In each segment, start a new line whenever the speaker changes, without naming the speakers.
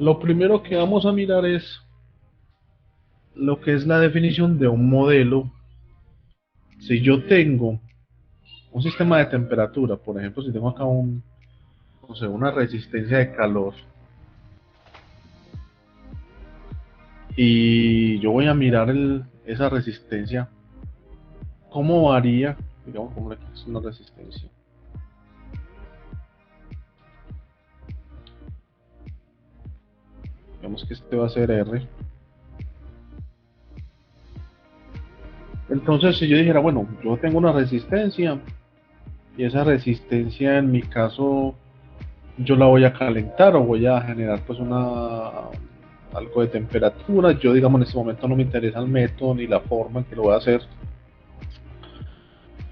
Lo primero que vamos a mirar es lo que es la definición de un modelo. Si yo tengo un sistema de temperatura, por ejemplo, si tengo acá no sé, una resistencia de calor y yo voy a mirar esa resistencia, cómo varía, digamos, como es una resistencia. Digamos que este va a ser R. Entonces, si yo dijera, bueno, yo tengo una resistencia y esa resistencia en mi caso yo la voy a calentar o voy a generar pues algo de temperatura. Yo digamos en este momento no me interesa el método ni la forma en que lo voy a hacer,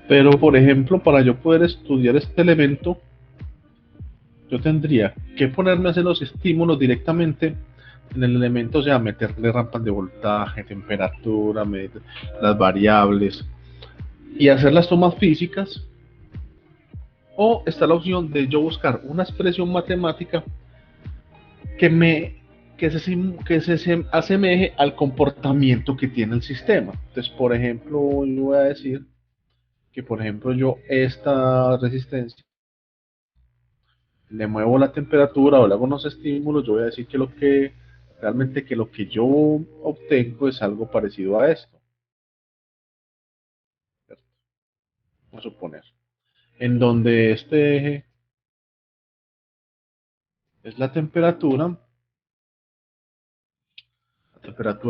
pero por ejemplo para yo poder estudiar este elemento yo tendría que ponerme a hacer los estímulos directamente en el elemento, o sea, meterle rampas de voltaje, temperatura, medir las variables y hacer las tomas físicas. O está la opción de yo buscar una expresión matemática que me que se asemeje al comportamiento que tiene el sistema. Entonces, por ejemplo, yo voy a decir que, por ejemplo, yo esta resistencia le muevo la temperatura o le hago unos estímulos, yo voy a decir que realmente que lo que yo obtengo es algo parecido a esto. ¿Cierto? Vamos a suponer. En donde este eje es la temperatura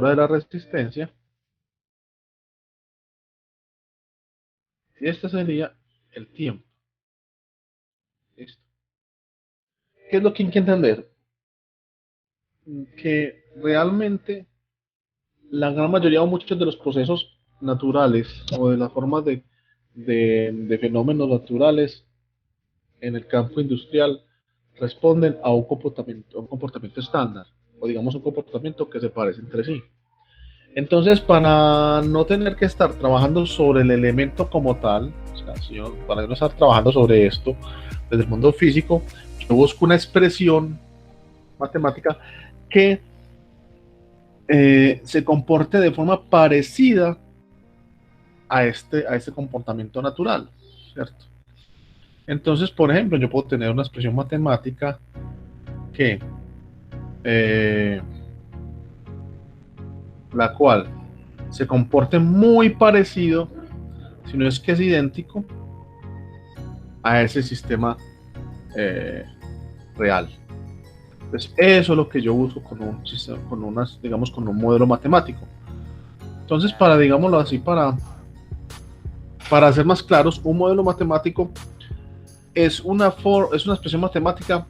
de la resistencia, y este sería el tiempo. ¿Listo? ¿Qué es lo que hay que entender? Que realmente la gran mayoría o muchos de los procesos naturales o de las formas de fenómenos naturales en el campo industrial responden a un comportamiento estándar o digamos un comportamiento que se parece entre sí. Entonces, para no tener que estar trabajando sobre el elemento como tal, o sea, para no estar trabajando sobre esto desde el mundo físico, yo busco una expresión matemática que se comporte de forma parecida a este comportamiento natural, ¿cierto? Entonces, por ejemplo, yo puedo tener una expresión matemática que eh, la cual se comporte muy parecido, si no es que es idéntico, a ese sistema eh, real. Entonces, eso es lo que yo busco con un sistema, digamos, con un modelo matemático. Entonces, digámoslo así, para ser más claros, un modelo matemático es una expresión matemática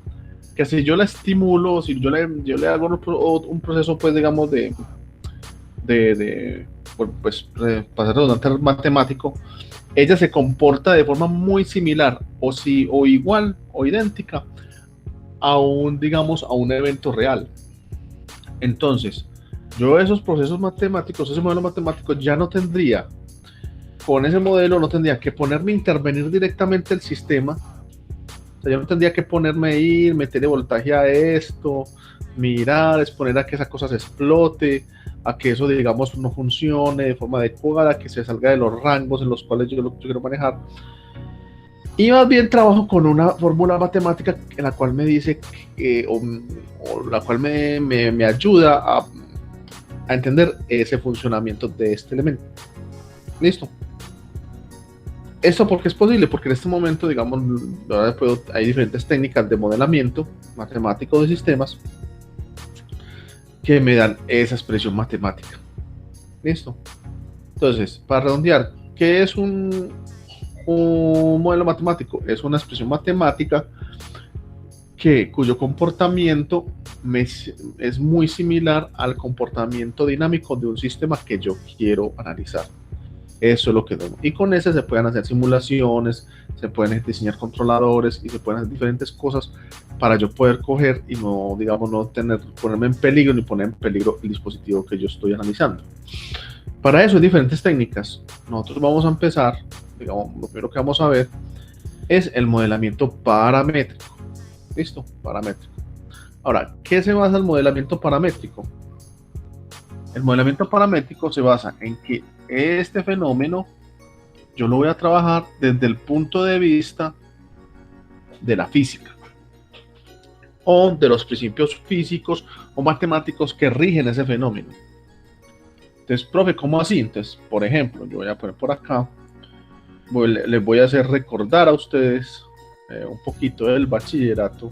que si yo la estimulo, si yo le hago un proceso, pues digamos, de pues, para ser redundante, matemático, ella se comporta de forma muy similar o igual o idéntica digamos, a un evento real. Entonces, yo esos procesos matemáticos, ese modelo matemático ya no tendría, con ese modelo no tendría que ponerme a intervenir directamente el sistema. O sea, yo no tendría que ponerme a ir, meterle voltaje a esto, mirar, exponer a que esa cosa se explote, a que eso, digamos, no funcione de forma adecuada, que se salga de los rangos en los cuales yo quiero manejar. Y más bien trabajo con una fórmula matemática en la cual me dice, o la cual me ayuda a entender ese funcionamiento de este elemento. Listo. ¿Esto por qué es posible? Porque en este momento, digamos, hay diferentes técnicas de modelamiento matemático de sistemas que me dan esa expresión matemática. ¿Listo? Entonces, para redondear, ¿qué es un modelo matemático? Es una expresión matemática cuyo comportamiento es muy similar al comportamiento dinámico de un sistema que yo quiero analizar. Eso es lo que doy. Y con ese se pueden hacer simulaciones, se pueden diseñar controladores y se pueden hacer diferentes cosas para yo poder coger y no, digamos, ponerme en peligro ni poner en peligro el dispositivo que yo estoy analizando. Para eso hay diferentes técnicas. Nosotros vamos a empezar, digamos, lo primero que vamos a ver es el modelamiento paramétrico. ¿Listo? Paramétrico. Ahora, ¿qué se basa el modelamiento paramétrico? El modelamiento paramétrico se basa en que este fenómeno yo lo voy a trabajar desde el punto de vista de la física o de los principios físicos o matemáticos que rigen ese fenómeno. Entonces, profe, ¿cómo así? Entonces, por ejemplo, yo voy a poner por acá, les voy a hacer recordar a ustedes un poquito del bachillerato.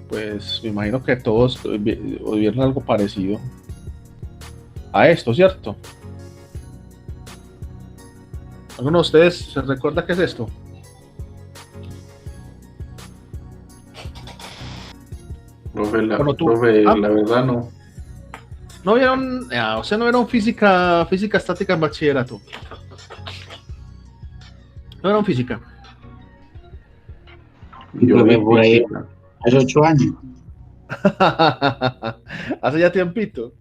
Pues me imagino que todos vieron algo parecido a esto, ¿cierto? ¿Alguno de ustedes se recuerda qué es esto?
Profe, la
Ah,
verdad no.
¿no vieron? O sea, ¿no vieron física estática en bachillerato? ¿No vieron física?
Yo vi
por ahí,
física.
hace 8 años.
Hace ya tiempito.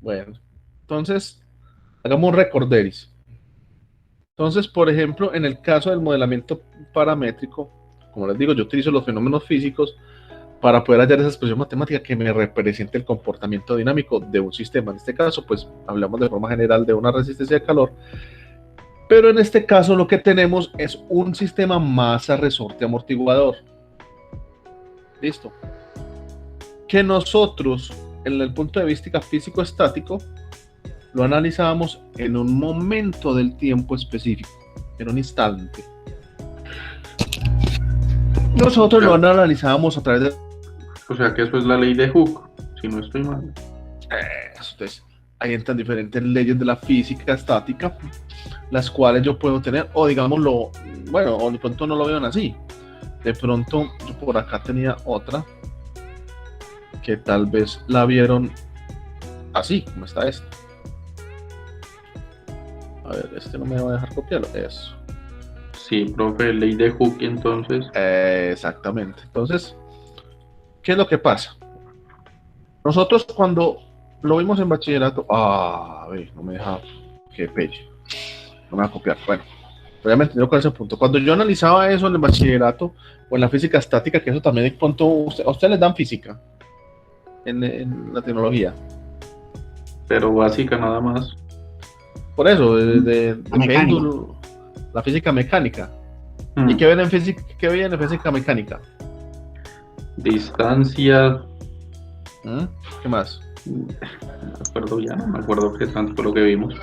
Bueno, entonces, hagamos un recorderis. Entonces, por ejemplo, en el caso del modelamiento paramétrico, como les digo, yo utilizo los fenómenos físicos para poder hallar esa expresión matemática que me represente el comportamiento dinámico de un sistema. En este caso, pues hablamos de forma general de una resistencia de calor, pero en este caso lo que tenemos es un sistema masa resorte amortiguador. Listo. Que nosotros, en el punto de vista físico-estático, lo analizábamos en un momento del tiempo específico, en un instante. Nosotros lo analizábamos a través de...
O sea que eso es la ley de Hooke, si no estoy mal.
Entonces, ahí entran diferentes leyes de la física estática, las cuales yo puedo tener, o digámoslo, bueno, o de pronto no lo vean así. De pronto, yo por acá tenía otra, que tal vez la vieron así, como está esta. A ver, este no me va a dejar copiarlo. Eso.
Sí, profe, ley de Hooke, entonces.
Exactamente. Entonces, ¿qué es lo que pasa? Nosotros cuando lo vimos en bachillerato, no me deja, qué pelle, no me va a copiar. Bueno, obviamente yo con ese punto. Cuando yo analizaba eso en el bachillerato o en la física estática, que eso también de pronto, a ustedes les dan física en la tecnología.
Pero básica nada más.
Por eso, de péndulo, la física mecánica. ¿Y qué ven en física mecánica?
Distancia.
¿Qué más?
No me acuerdo qué tanto fue lo que vimos.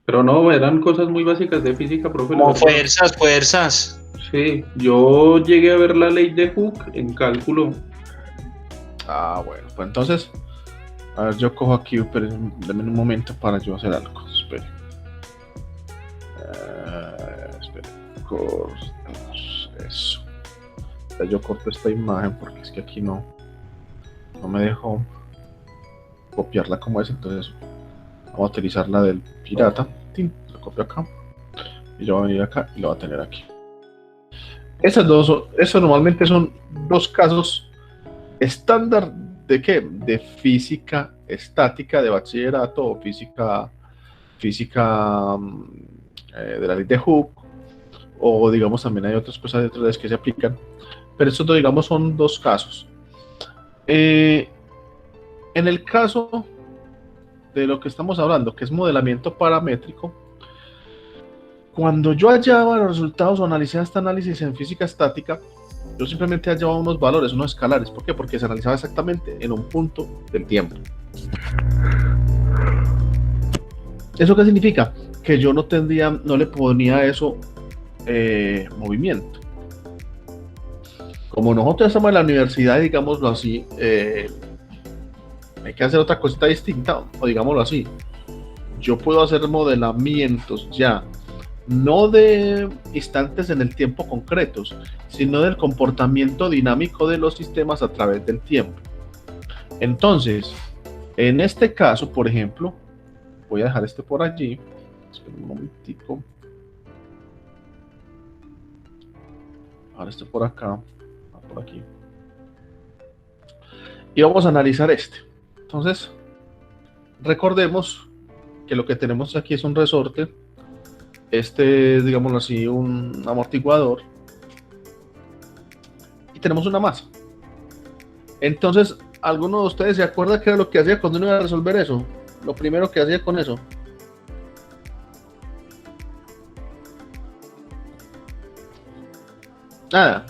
Pero no, eran cosas muy básicas de física, profe.
Como fuerzas.
Sí, yo llegué a ver la ley de Hooke en cálculo.
Bueno, pues entonces, a ver, yo cojo aquí, pero denme un momento para yo hacer algo. Espere. Cortemos eso. Yo corto esta imagen porque es que aquí no me dejo copiarla como es, entonces vamos a utilizar la del pirata. Lo copio acá y yo voy a venir acá y lo voy a tener aquí. Esos normalmente son dos casos estándar de ¿qué? De física estática de bachillerato o física de la ley de Hooke, o digamos también hay otras cosas de otras leyes que se aplican, pero estos digamos son dos casos. En el caso de lo que estamos hablando, que es modelamiento paramétrico, cuando yo hallaba los resultados o analicé este análisis en física estática, yo simplemente hallaba unos valores, unos escalares. ¿Por qué? Porque se analizaba exactamente en un punto del tiempo. ¿Eso qué significa? Que yo no le ponía a eso movimiento. Como nosotros estamos en la universidad, digámoslo así, hay que hacer otra cosita distinta, o digámoslo así, yo puedo hacer modelamientos ya, no de instantes en el tiempo concretos, sino del comportamiento dinámico de los sistemas a través del tiempo. Entonces, en este caso, por ejemplo, voy a dejar este por allí, espera un momentico, ahora este por acá, por aquí, y vamos a analizar este. Entonces, recordemos que lo que tenemos aquí es un resorte Este es, digámoslo así, un amortiguador. Y tenemos una masa. Entonces, ¿alguno de ustedes se acuerda qué era lo que hacía cuando uno iba a resolver eso? Lo primero que hacía con eso. Nada.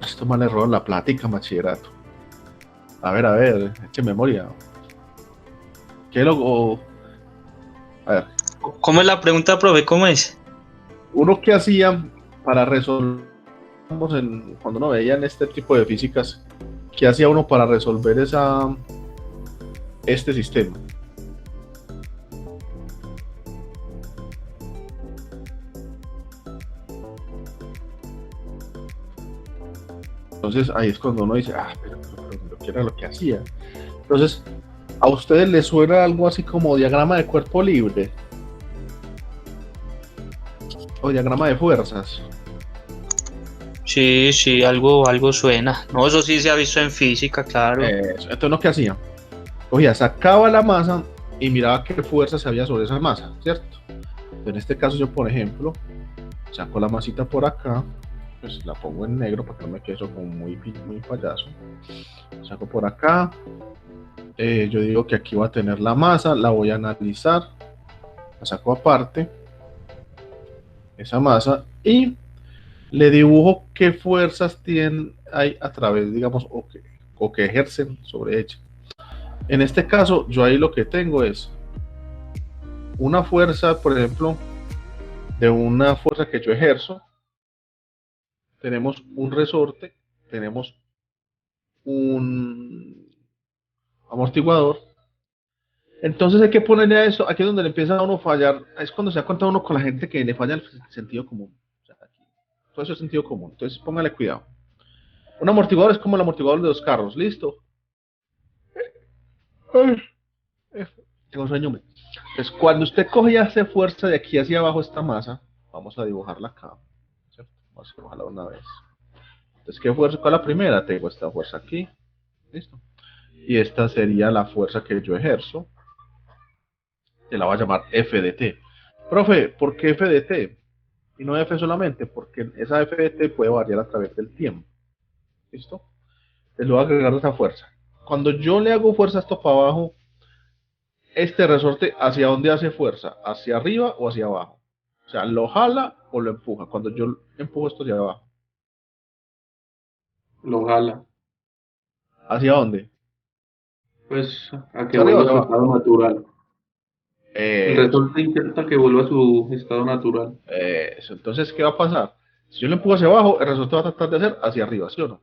Esto mal error en la plática, bachillerato. A ver, eche memoria. ¿Qué lo...? A ver.
¿Cómo es la pregunta, profe? ¿Cómo es?
Uno que hacía para resolver, cuando uno veía en este tipo de físicas, ¿qué hacía uno para resolver este sistema? Entonces ahí es cuando uno dice, pero ¿qué era lo que hacía? Entonces, ¿a ustedes les suena algo así como diagrama de cuerpo libre? O diagrama de fuerzas.
Sí, algo suena. No, eso sí se ha visto en física, claro.
Entonces, ¿no qué hacía? Cogía, sacaba la masa y miraba qué fuerzas había sobre esa masa, ¿cierto? En este caso yo, por ejemplo, saco la masita por acá, pues la pongo en negro para que no me quede eso como muy payaso. Saco por acá, yo digo que aquí va a tener la masa, la voy a analizar, la saco aparte, esa masa, y le dibujo qué fuerzas tienen ahí a través, digamos, o que ejercen sobre ella. En este caso, yo ahí lo que tengo es una fuerza, por ejemplo, de una fuerza que yo ejerzo. Tenemos un resorte, tenemos un amortiguador. Entonces hay que ponerle a eso, aquí es donde le empieza a uno a fallar, es cuando se da cuenta uno con la gente que le falla el sentido común. O sea, aquí, todo eso es sentido común, entonces póngale cuidado. Un amortiguador es como el amortiguador de dos carros, ¿listo? Tengo sueño, hombre. Entonces, cuando usted coge y hace fuerza de aquí hacia abajo esta masa, vamos a dibujarla acá, ¿cierto? Vamos a dibujarla una vez. Entonces, ¿qué fuerza? ¿Cuál es la primera? Tengo esta fuerza aquí, ¿listo? Y esta sería la fuerza que yo ejerzo. Se la voy a llamar F de T. Profe, ¿por qué F de T? Y no F solamente, porque esa F de T puede variar a través del tiempo. ¿Listo? Les voy a agregar esa fuerza. Cuando yo le hago fuerza a esto para abajo, este resorte, ¿hacia dónde hace fuerza? ¿Hacia arriba o hacia abajo? O sea, ¿lo jala o lo empuja? Cuando yo empujo esto hacia abajo.
Lo jala.
¿Hacia dónde?
Pues a que
¿Hacia arriba o
vuelva a
hacia
su
abajo?
estado natural. El
Eso,
resorte intenta que vuelva a su estado natural.
eso. Entonces, ¿qué va a pasar? Si yo lo empujo hacia abajo, el resorte va a tratar de hacer hacia arriba, ¿sí o no?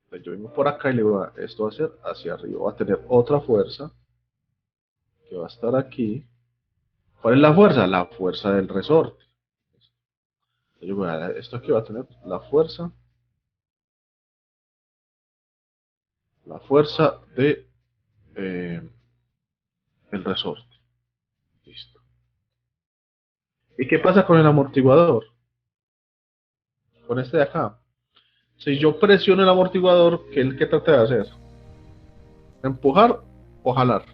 Entonces yo vengo por acá y le voy a esto va a hacer hacia arriba. Va a tener otra fuerza que va a estar aquí. ¿Cuál es la fuerza? La fuerza del resorte. Entonces yo voy a dar esto aquí va a tener la fuerza de el resorte. Listo. ¿Y qué pasa con el amortiguador? Con este de acá. Si yo presiono el amortiguador, ¿qué es el que trata de hacer? ¿Empujar o jalar?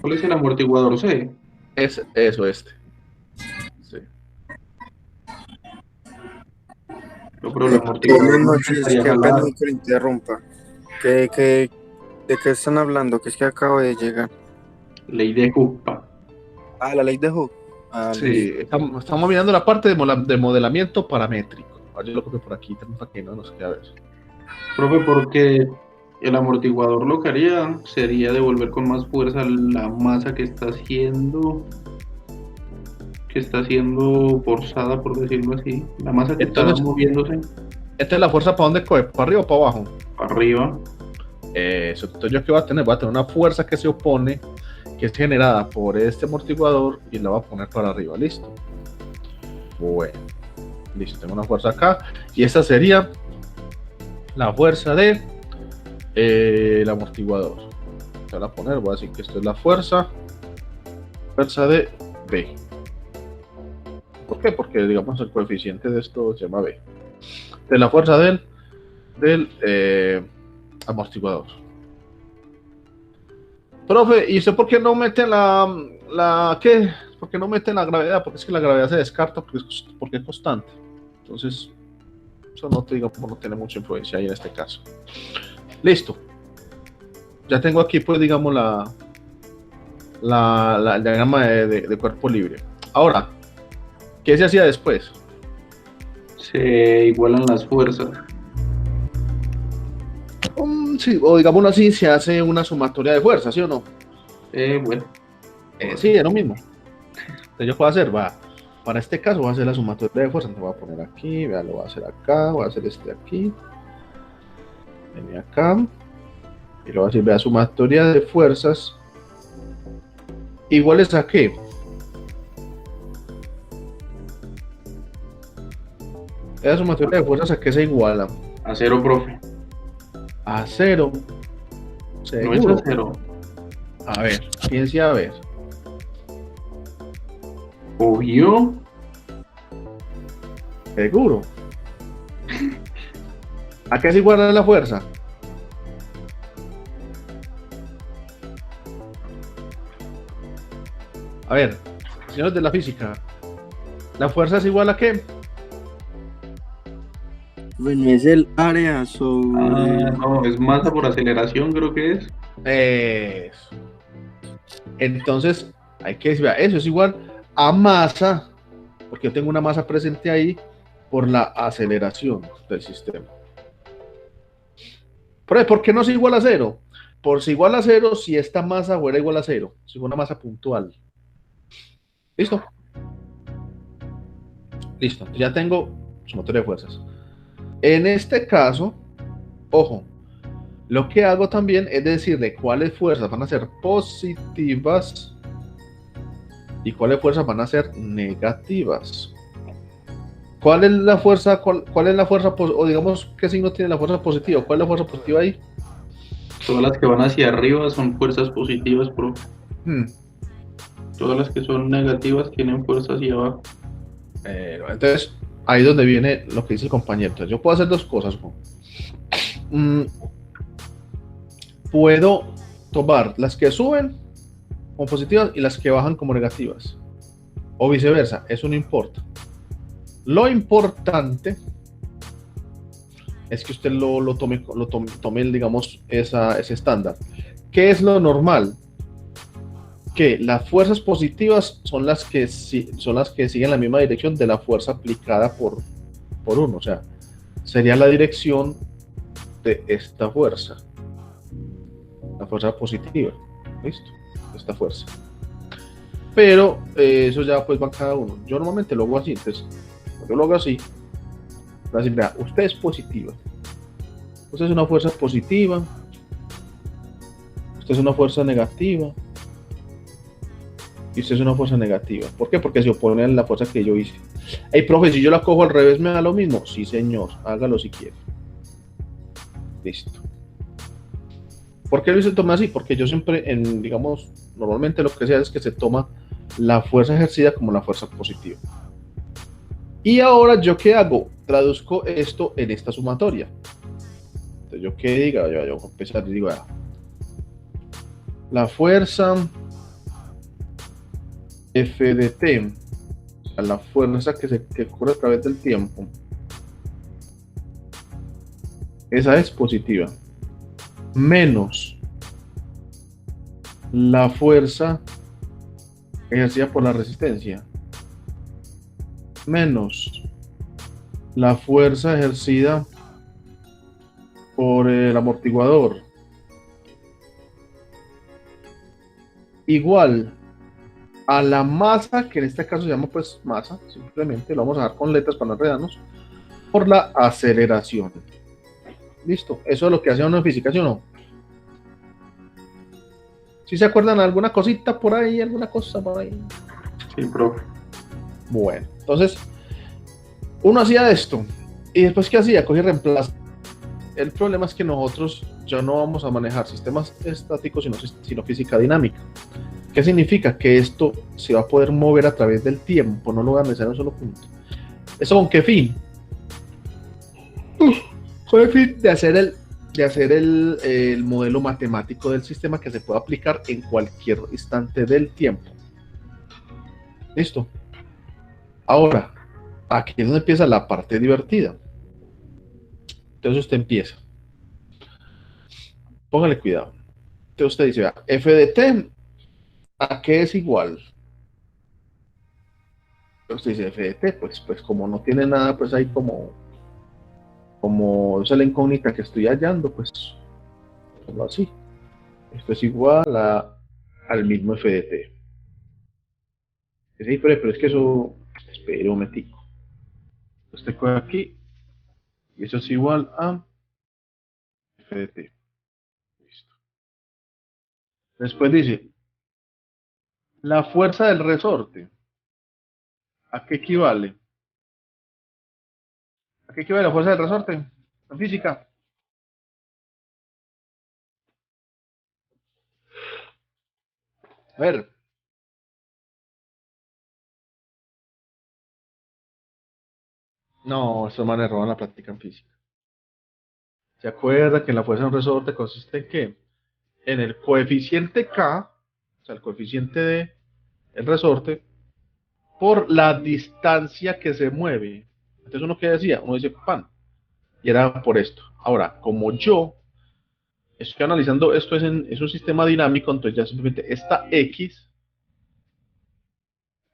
¿Cuál es el amortiguador C?
Es eso, este. Sí.
Pero el
Buenas
amortiguador no
noches,
estaría
qué pena
jalado.
que lo interrumpa. ¿De qué están hablando? Que es que acabo de llegar.
Ley de Hooke.
Ah, la ley de Hooke. Ah,
Sí, estamos mirando la parte de modelamiento paramétrico. Yo lo copio por aquí, para que no nos quede a ver.
Profe, porque el amortiguador lo que haría sería devolver con más fuerza la masa que está siendo forzada, por decirlo así. La masa que
Entonces,
está moviéndose
¿esta es la fuerza para dónde coge? ¿Para arriba o para abajo?
arriba.
Eso, entonces yo qué voy a tener una fuerza que se opone, que es generada por este amortiguador y la voy a poner para arriba, listo. Bueno, listo, tengo una fuerza acá y esta sería la fuerza de el amortiguador. Se voy a poner, voy a decir que esto es la fuerza de B. ¿Por qué? Porque digamos el coeficiente de esto se llama B. De la fuerza del amortiguador. Profe, ¿y usted por qué no mete qué? ¿Por qué no mete la gravedad? Porque es que la gravedad se descarta porque es constante. Entonces, eso no, digamos, no tiene mucha influencia ahí en este caso. Listo. Ya tengo aquí, pues, digamos, el diagrama de cuerpo libre. Ahora, ¿qué se hacía después?
Se igualan las fuerzas.
Sí, o digámoslo así, se hace una sumatoria de fuerzas, ¿sí o no?
Bueno,
Sí, es lo mismo. Entonces yo puedo hacer, para este caso voy a hacer la sumatoria de fuerzas. Entonces voy a poner aquí, vea, lo voy a hacer acá, voy a hacer este aquí, viene acá, y lo voy a decir, vea, sumatoria de fuerzas iguales a qué. La sumatoria de fuerzas a qué se iguala.
a cero, profe.
A cero.
No es
Seguro.
a cero.
A ver, piense a ver.
Obvio.
Seguro. ¿A qué se iguala la fuerza? A ver, señores de la física, ¿la fuerza es igual a qué?
Bueno, es el área sobre...
No, es masa por aceleración, creo que es.
Eso. Entonces, hay que decir, vea, eso es igual a masa, porque yo tengo una masa presente ahí por la aceleración del sistema. ¿Por qué no es igual a cero? Por si igual a cero, si esta masa fuera igual a cero, si fuera una masa puntual. ¿Listo? Listo, ya tengo sumatoria de fuerzas. En este caso, ojo, lo que hago también es decirle cuáles fuerzas van a ser positivas y cuáles fuerzas van a ser negativas. ¿Cuál es la fuerza, o digamos, qué signo tiene la fuerza positiva? ¿Cuál es la fuerza positiva ahí?
Todas las que van hacia arriba son fuerzas positivas, profe. Todas las que son negativas tienen fuerza hacia abajo.
Entonces, ahí es donde viene lo que dice el compañero. Entonces, yo puedo hacer dos cosas. Puedo tomar las que suben como positivas y las que bajan como negativas. O viceversa, eso no importa. Lo importante es que usted lo tome, digamos, ese estándar. ¿Qué es lo normal? Que las fuerzas positivas son las que siguen la misma dirección de la fuerza aplicada por uno. O sea, sería la dirección de esta fuerza. La fuerza positiva. ¿Listo? Esta fuerza. Pero eso ya pues va cada uno. Yo normalmente lo hago así. Entonces, yo lo hago así. Así, vea, usted es positiva. Usted es una fuerza positiva. Usted es una fuerza negativa. Y usted es una fuerza negativa. ¿Por qué? Porque se opone a la fuerza que yo hice. Hey, profe, si yo la cojo al revés, ¿me da lo mismo? Sí, señor. Hágalo si quiere. Listo. ¿Por qué lo hice tomar así? Porque yo siempre, digamos, normalmente lo que se hace es que se toma la fuerza ejercida como la fuerza positiva. Y ahora, ¿yo qué hago? Traduzco esto en esta sumatoria. Entonces, ¿yo qué diga? Yo voy a empezar y digo, la fuerza F de T, o sea, la fuerza que ocurre a través del tiempo, esa es positiva, menos la fuerza ejercida por la resistencia, menos la fuerza ejercida por el amortiguador, igual a la masa, que en este caso se llama pues masa, simplemente lo vamos a dar con letras para no enredarnos, por la aceleración. Listo, eso es lo que hace uno en física, ¿sí o no? ¿Sí se acuerdan alguna cosita por ahí, alguna cosa por ahí?
Sí, profe.
Bueno, entonces uno hacía esto y después ¿qué hacía? Cogía y reemplaza. El problema es que nosotros ya no vamos a manejar sistemas estáticos sino física dinámica. ¿Qué significa? Que esto se va a poder mover a través del tiempo, no lo voy a analizar en un solo punto. ¿Eso con qué fin? Con el fin de hacer el de hacer el modelo matemático del sistema que se puede aplicar en cualquier instante del tiempo. ¿Listo? Ahora, aquí es donde empieza la parte divertida. Entonces usted empieza. Póngale cuidado. Entonces usted dice, vea, f de t, ¿a qué es igual? Usted dice f de t, pues como no tiene nada, pues ahí como esa es la incógnita que estoy hallando, pues así. Esto es igual al mismo f de t. Sí, pero es que eso, espere un momentico. Este coge aquí, y eso es igual a f de t. Listo. Después dice, la fuerza del resorte, ¿a qué equivale? ¿A qué equivale la fuerza del resorte en física? A ver. No, estos manes roban la práctica en física. ¿Se acuerda que la fuerza de un resorte consiste en qué? En el coeficiente K, o sea, el coeficiente de el resorte, por la distancia que se mueve. Entonces uno que decía, uno dice pan, y era por esto. Ahora, como yo estoy analizando esto es un sistema dinámico, entonces ya simplemente esta X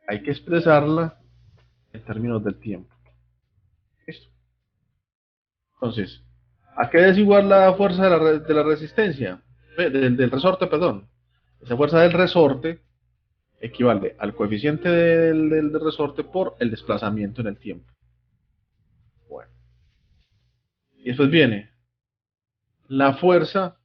hay que expresarla en términos del tiempo. Listo. Entonces, ¿a qué es igual la fuerza de la resistencia? Del resorte, perdón. Esa fuerza del resorte equivale al coeficiente del resorte por el desplazamiento en el tiempo. Bueno. Y después viene la fuerza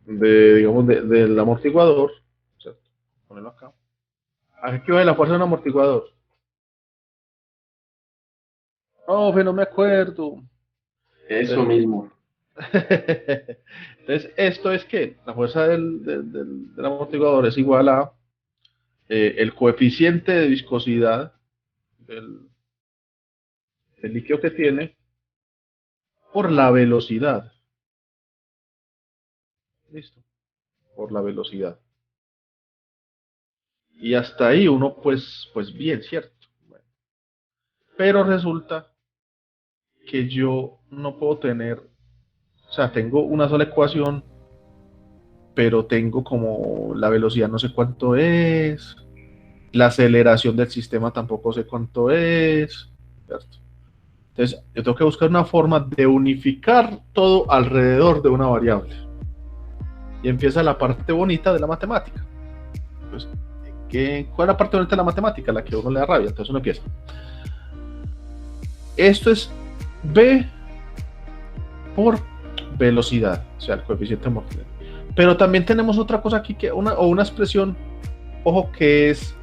digamos, del amortiguador, ¿cierto? Ponerlo acá. ¿A qué equivale la fuerza de un amortiguador? Oh, no me acuerdo.
Eso mismo.
Entonces, esto es que la fuerza del amortiguador es igual a el coeficiente de viscosidad del líquido que tiene por la velocidad. Listo. Por la velocidad. Y hasta ahí uno, pues bien, ¿cierto? Bueno. Pero resulta que yo no puedo tener, o sea, tengo una sola ecuación, pero tengo como la velocidad no sé cuánto es, la aceleración del sistema tampoco sé cuánto es, ¿cierto? Entonces, yo tengo que buscar una forma de unificar todo alrededor de una variable. Y empieza la parte bonita de la matemática. Pues, ¿cuál es la parte bonita de la matemática? La que a uno le da rabia. Entonces uno empieza. Esto es v por velocidad, o sea, el coeficiente mortal. Pero también tenemos otra cosa aquí, una expresión, ojo, que es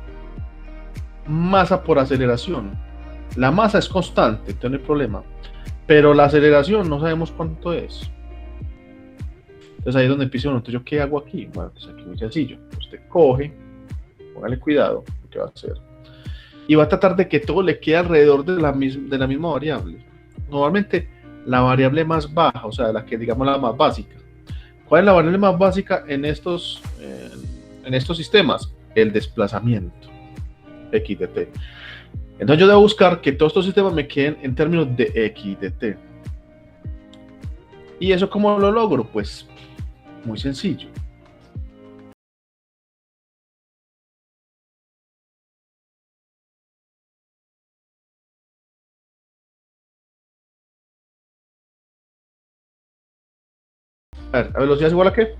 masa por aceleración. La masa es constante, entonces no hay problema. Pero la aceleración no sabemos cuánto es. Entonces ahí es donde empieza uno. Entonces, ¿yo qué hago aquí? Bueno, pues aquí es muy sencillo. Usted coge, póngale cuidado, lo que va a hacer. Y va a tratar de que todo le quede alrededor de la misma variable. Normalmente, la variable más baja, o sea, la que digamos la más básica. ¿Cuál es la variable más básica en estos sistemas? El desplazamiento, x de t. Entonces yo debo buscar que todos estos sistemas me queden en términos de x de t. ¿Y eso cómo lo logro? Pues muy sencillo. A ver, ¿la velocidad es igual a qué?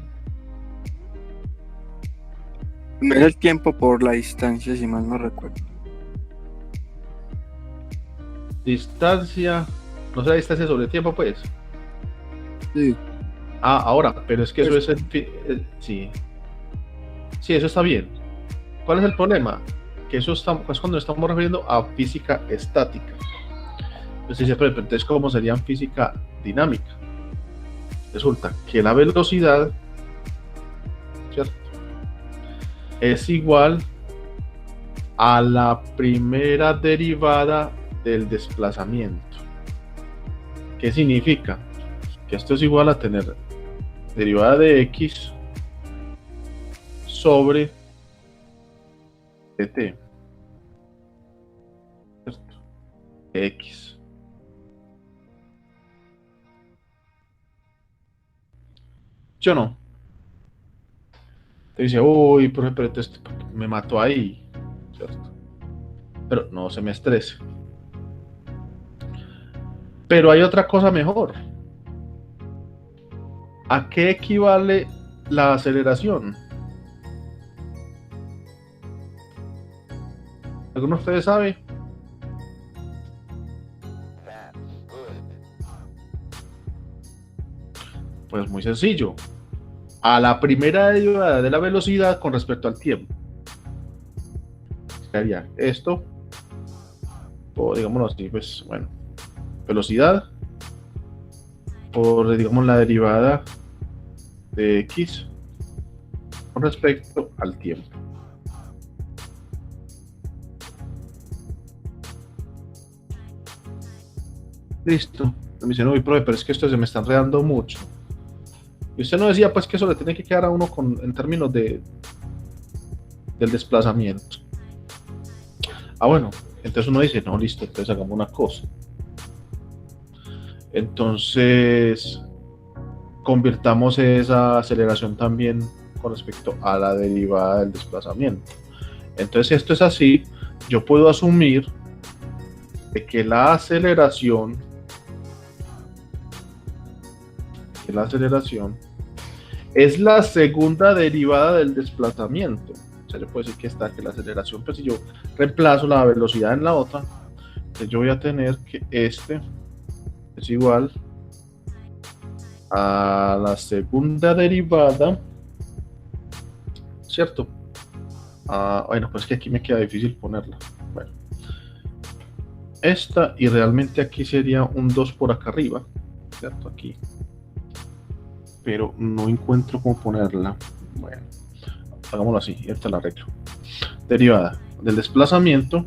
No es el tiempo por la distancia, si mal no recuerdo.
Distancia, no sé la distancia sobre tiempo, pues.
Sí.
Ah, ahora, pero es que eso es sí. Sí, eso está bien. ¿Cuál es el problema? Que eso es cuando estamos refiriendo a física estática. Entonces, ¿cómo sería en física dinámica? Resulta que la velocidad, ¿cierto? es igual a la primera derivada del desplazamiento. ¿Qué significa? Que esto es igual a tener derivada de x sobre dt, ¿cierto? X. Yo no. Te dice, uy, pero entonces me mató ahí, ¿cierto? Pero no se me estrese. Pero hay otra cosa mejor. ¿A qué equivale la aceleración? ¿Alguno de ustedes sabe? Pues muy sencillo. A la primera derivada de la velocidad con respecto al tiempo. Sería esto, o digámoslo así, pues bueno, velocidad por, digamos, la derivada de x con respecto al tiempo. Listo. Me dicen, uy, profe, pero es que esto se me está enredando mucho. Y usted no decía, pues, que eso le tiene que quedar a uno en términos del desplazamiento. Ah, bueno, entonces uno dice, no, listo, entonces hagamos una cosa. Entonces, convirtamos esa aceleración también con respecto a la derivada del desplazamiento. Entonces, si esto es así, yo puedo asumir de que la aceleración es la segunda derivada del desplazamiento. O sea, yo puedo decir que la aceleración, pues si yo reemplazo la velocidad en la otra, pues yo voy a tener que este es igual a la segunda derivada, ¿cierto? Bueno, pues que aquí me queda difícil ponerla. Bueno, esta, y realmente aquí sería un 2 por acá arriba, ¿cierto? Aquí. Pero no encuentro cómo ponerla. Bueno, hagámoslo así, y ahorita la arreglo. Derivada del desplazamiento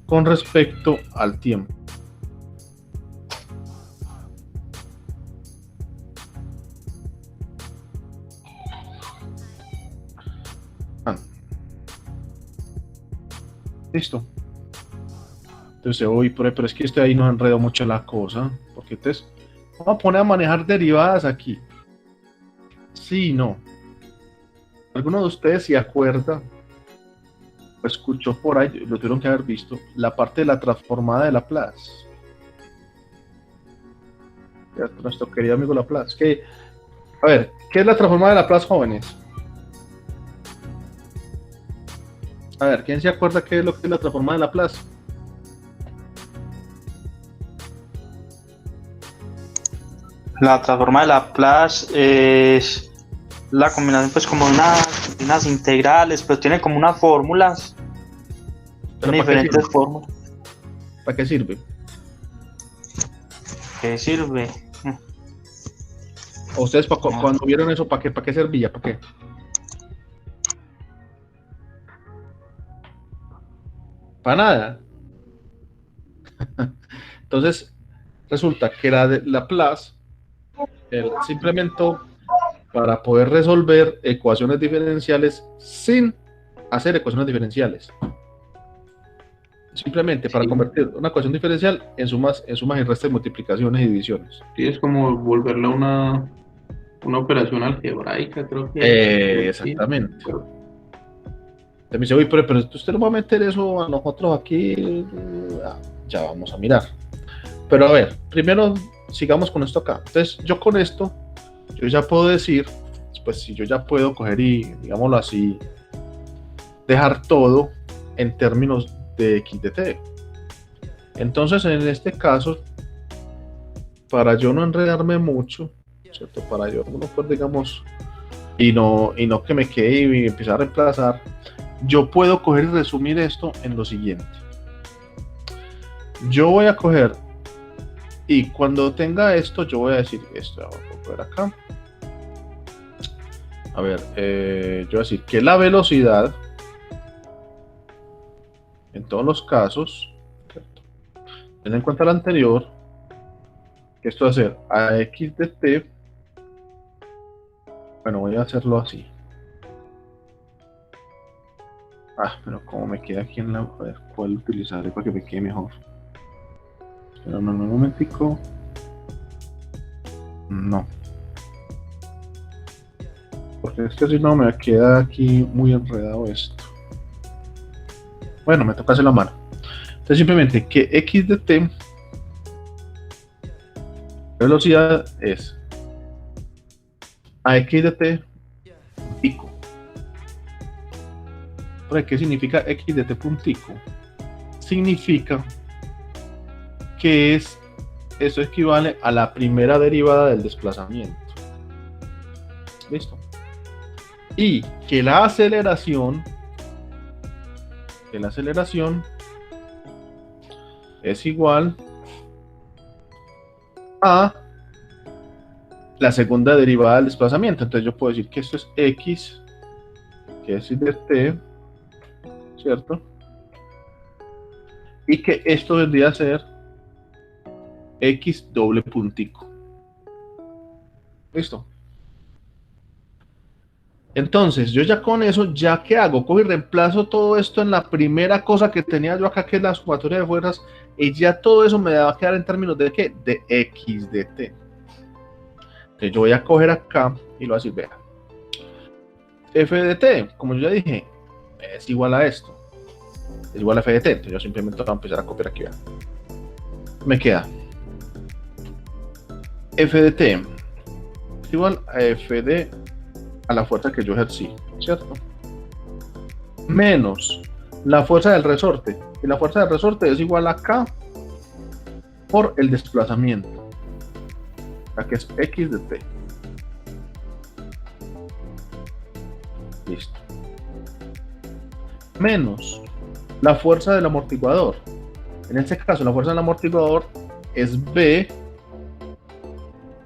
con respecto al tiempo. Listo. Entonces, uy, pero es que ahí nos enredó mucho la cosa. Porque entonces, vamos a poner a manejar derivadas aquí. Sí, no. ¿Alguno de ustedes se acuerda? O escuchó por ahí, lo tuvieron que haber visto, la parte de la transformada de Laplace. Nuestro querido amigo Laplace. A ver, ¿qué es la transformada de Laplace, jóvenes? A ver, ¿quién se acuerda qué es lo que es la transformada de Laplace?
La transforma de Laplace es la combinación, pues, como unas integrales, pero tiene como unas fórmulas. Tiene diferentes fórmulas.
¿Para qué sirve?
¿Qué sirve?
¿O ustedes cuando vieron eso, para qué servía? ¿Para qué? Para nada. Entonces, resulta que la de Laplace se implementó para poder resolver ecuaciones diferenciales sin hacer ecuaciones diferenciales. Simplemente para convertir una ecuación diferencial en sumas y restas, multiplicaciones y divisiones.
Sí, es como volverla una operación algebraica, creo que.
Exactamente. Te me dice, uy, pero usted no va a meter eso a nosotros aquí. Ya vamos a mirar. Pero a ver, primero sigamos con esto acá. Entonces, yo con esto, yo ya puedo decir, pues si yo ya puedo coger y, digámoslo así, dejar todo en términos de x de t. Entonces, en este caso, para yo no enredarme mucho, ¿cierto? Para yo, pues digamos, y no que me quede y empezar a reemplazar, yo puedo coger y resumir esto en lo siguiente. Yo voy a coger y cuando tenga esto, yo voy a decir esto, voy a poner acá. A ver, yo voy a decir que la velocidad, en todos los casos, ¿cierto? Ten en cuenta lo anterior, que esto va a ser a x de t. Bueno, voy a hacerlo así. Pero como me queda aquí en la... A ver, puedo utilizar para que me quede mejor. Pero no, un momentico. No. Porque es que si no me queda aquí muy enredado esto. Bueno, me toca hacer la mano. Entonces simplemente que x de t, velocidad es a x de t pico. ¿Qué significa x de t puntico? Significa que eso equivale a la primera derivada del desplazamiento. ¿Listo? Y que la aceleración es igual a la segunda derivada del desplazamiento. Entonces yo puedo decir que esto es x, que es de t, ¿cierto? Y que esto vendría a ser x doble puntico. ¿Listo? Entonces, yo ya con eso, ¿ya qué hago? Cojo y reemplazo todo esto en la primera cosa que tenía yo acá, que es la sumatoria de fuerzas, y ya todo eso me va a quedar en términos de ¿qué? De x de t. Entonces yo voy a coger acá y lo voy a decir, vea, f de t, como yo ya dije, es igual a esto. Es igual a f de t. Entonces yo simplemente voy a empezar a copiar aquí, vea. Me queda f de t es igual a f de a la fuerza que yo ejercí, ¿cierto? Menos la fuerza del resorte. Y la fuerza del resorte es igual a K por el desplazamiento. La que es X de T. Listo. Menos la fuerza del amortiguador. En este caso, la fuerza del amortiguador es B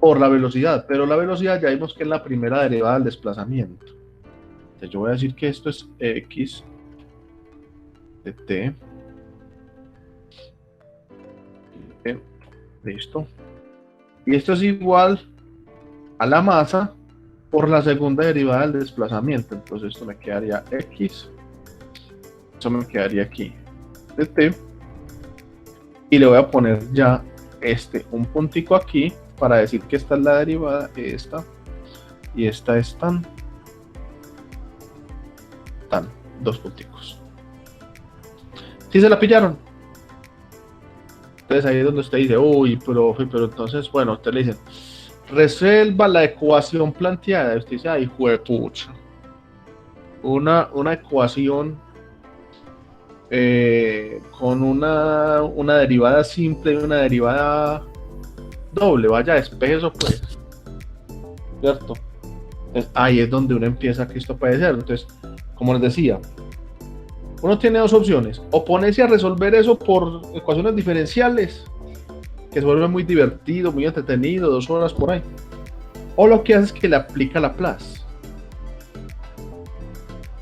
por la velocidad, pero la velocidad ya vimos que es la primera derivada del desplazamiento. Entonces yo voy a decir que esto es x de t. Listo. Y esto es igual a la masa por la segunda derivada del desplazamiento. Entonces esto me quedaría x. Eso me quedaría aquí de t. Y le voy a poner ya un puntico aquí para decir que esta es la derivada, esta y esta es tan dos punticos. ¿Sí se la pillaron? Entonces ahí es donde usted dice, uy, profe, pero entonces, bueno, usted le dice, resuelva la ecuación planteada. Y usted dice, ay, juepucha. Una ecuación con una derivada simple y una derivada doble, vaya, despeje eso pues, ¿cierto? Entonces, ahí es donde uno empieza que esto puede ser. Entonces, como les decía, uno tiene dos opciones: o ponerse a resolver eso por ecuaciones diferenciales, que se vuelve muy divertido, muy entretenido, 2 horas por ahí, o lo que hace es que le aplica Laplace,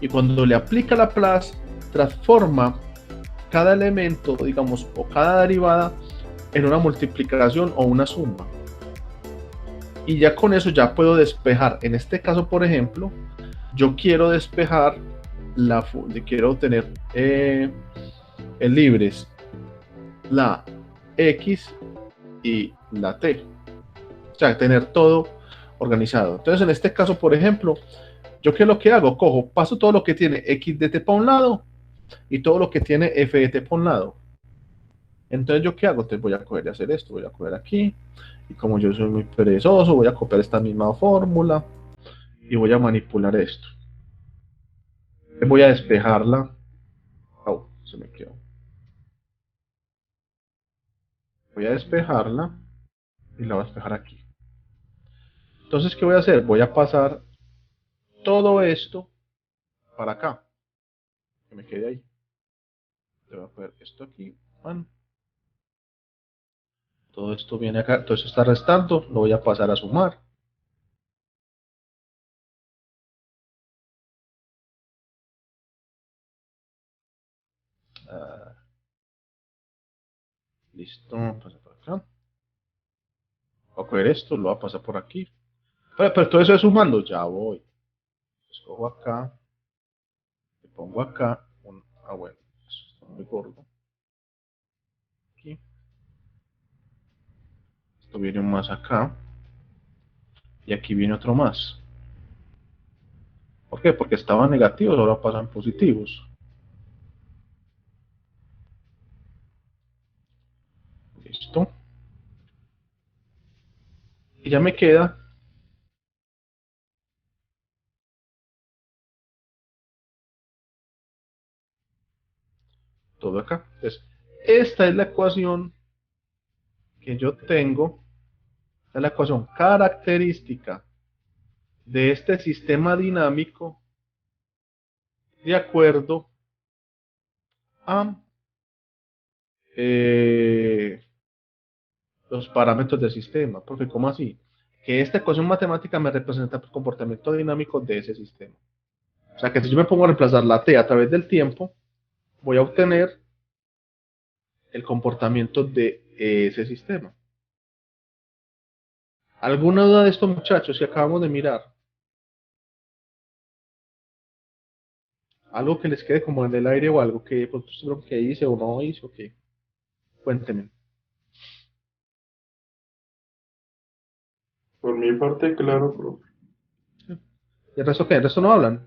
y cuando le aplica Laplace transforma cada elemento, digamos, o cada derivada en una multiplicación o una suma, y ya con eso ya puedo despejar. En este caso, por ejemplo, yo quiero despejar quiero tener en libres la x y la t, o sea, tener todo organizado. Entonces, en este caso, por ejemplo, yo qué es lo que hago, paso todo lo que tiene x de t para un lado y todo lo que tiene f de t para un lado. Entonces, ¿yo qué hago? Entonces voy a coger y hacer esto, voy a coger aquí, y como yo soy muy perezoso, voy a copiar esta misma fórmula y voy a manipular esto. Voy a despejarla. Oh, se me quedó. Voy a despejarla y la voy a despejar aquí. Entonces, ¿qué voy a hacer? Voy a pasar todo esto para acá, que me quede ahí. Le voy a poner esto aquí. Todo esto viene acá, todo esto está restando, lo voy a pasar a sumar. Listo, pasa por acá. Voy a coger esto, lo voy a pasar por aquí. Pero todo eso es sumando, ya voy. Escojo acá, le pongo acá. Bueno, eso está muy gordo. Aquí. Esto viene más acá. Y aquí viene otro más. ¿Por qué? Porque estaban negativos, ahora pasan positivos. Listo. Y ya me queda todo acá. Entonces, esta es la ecuación que yo tengo. Esta es la ecuación característica de este sistema dinámico de acuerdo a los parámetros del sistema. Porque, ¿cómo así? Que esta ecuación matemática me representa el comportamiento dinámico de ese sistema. O sea que si yo me pongo a reemplazar la t a través del tiempo, voy a obtener el comportamiento de ese sistema. ¿Alguna duda de esto, muchachos, que acabamos de mirar? Algo que les quede como en el aire o algo que pues, que hice o no hice o qué. Cuéntenme.
Por mi parte, claro, profe.
¿Y el resto qué? ¿El resto no hablan?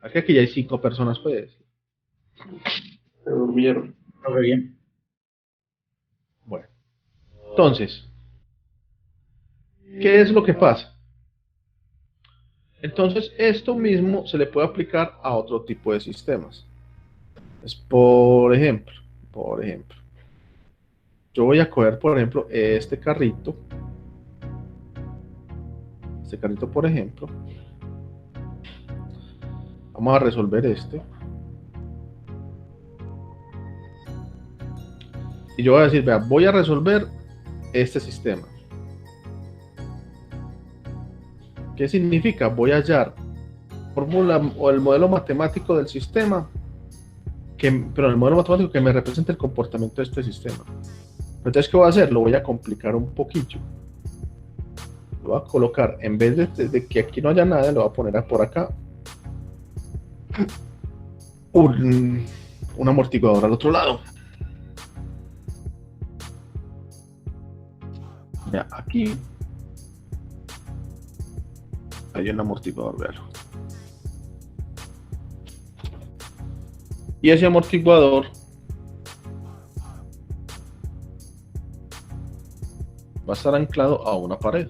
Aquí ya hay 5 personas, pues.
Se durmieron.
Profe, bien.
Bueno. Entonces, ¿qué es lo que pasa? Entonces, esto mismo se le puede aplicar a otro tipo de sistemas. Es por ejemplo, yo voy a coger, por ejemplo, este carrito, por ejemplo, vamos a resolver este, y yo voy a decir, vea, voy a resolver este sistema. ¿Qué significa? Voy a hallar fórmula o el modelo matemático del sistema, pero el modelo matemático que me representa el comportamiento de este sistema. Entonces, ¿qué voy a hacer? Lo voy a complicar un poquillo. Lo voy a colocar, en vez de que aquí no haya nada, lo voy a poner por acá un amortiguador al otro lado. Ya, aquí hay un amortiguador, véalo. Y ese amortiguador va a estar anclado a una pared.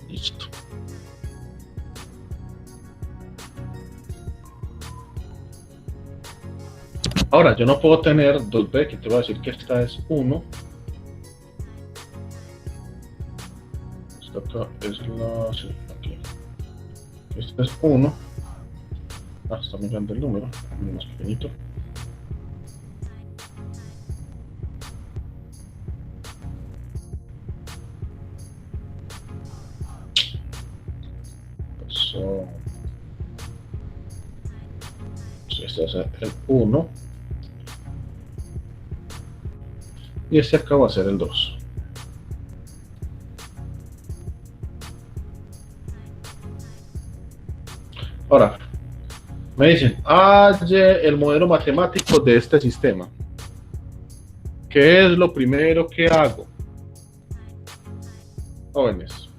Listo. Ahora, yo no puedo tener 2B, que te voy a decir que esta es 1. Esta acá es la... sí, aquí. Esta es 1. Ah, está muy grande el número, más pequeñito. Eso... este es el 1. Y este acá va a ser el 2. Ahora, me dicen, halle el modelo matemático de este sistema. ¿Qué es lo primero que hago? Jóvenes.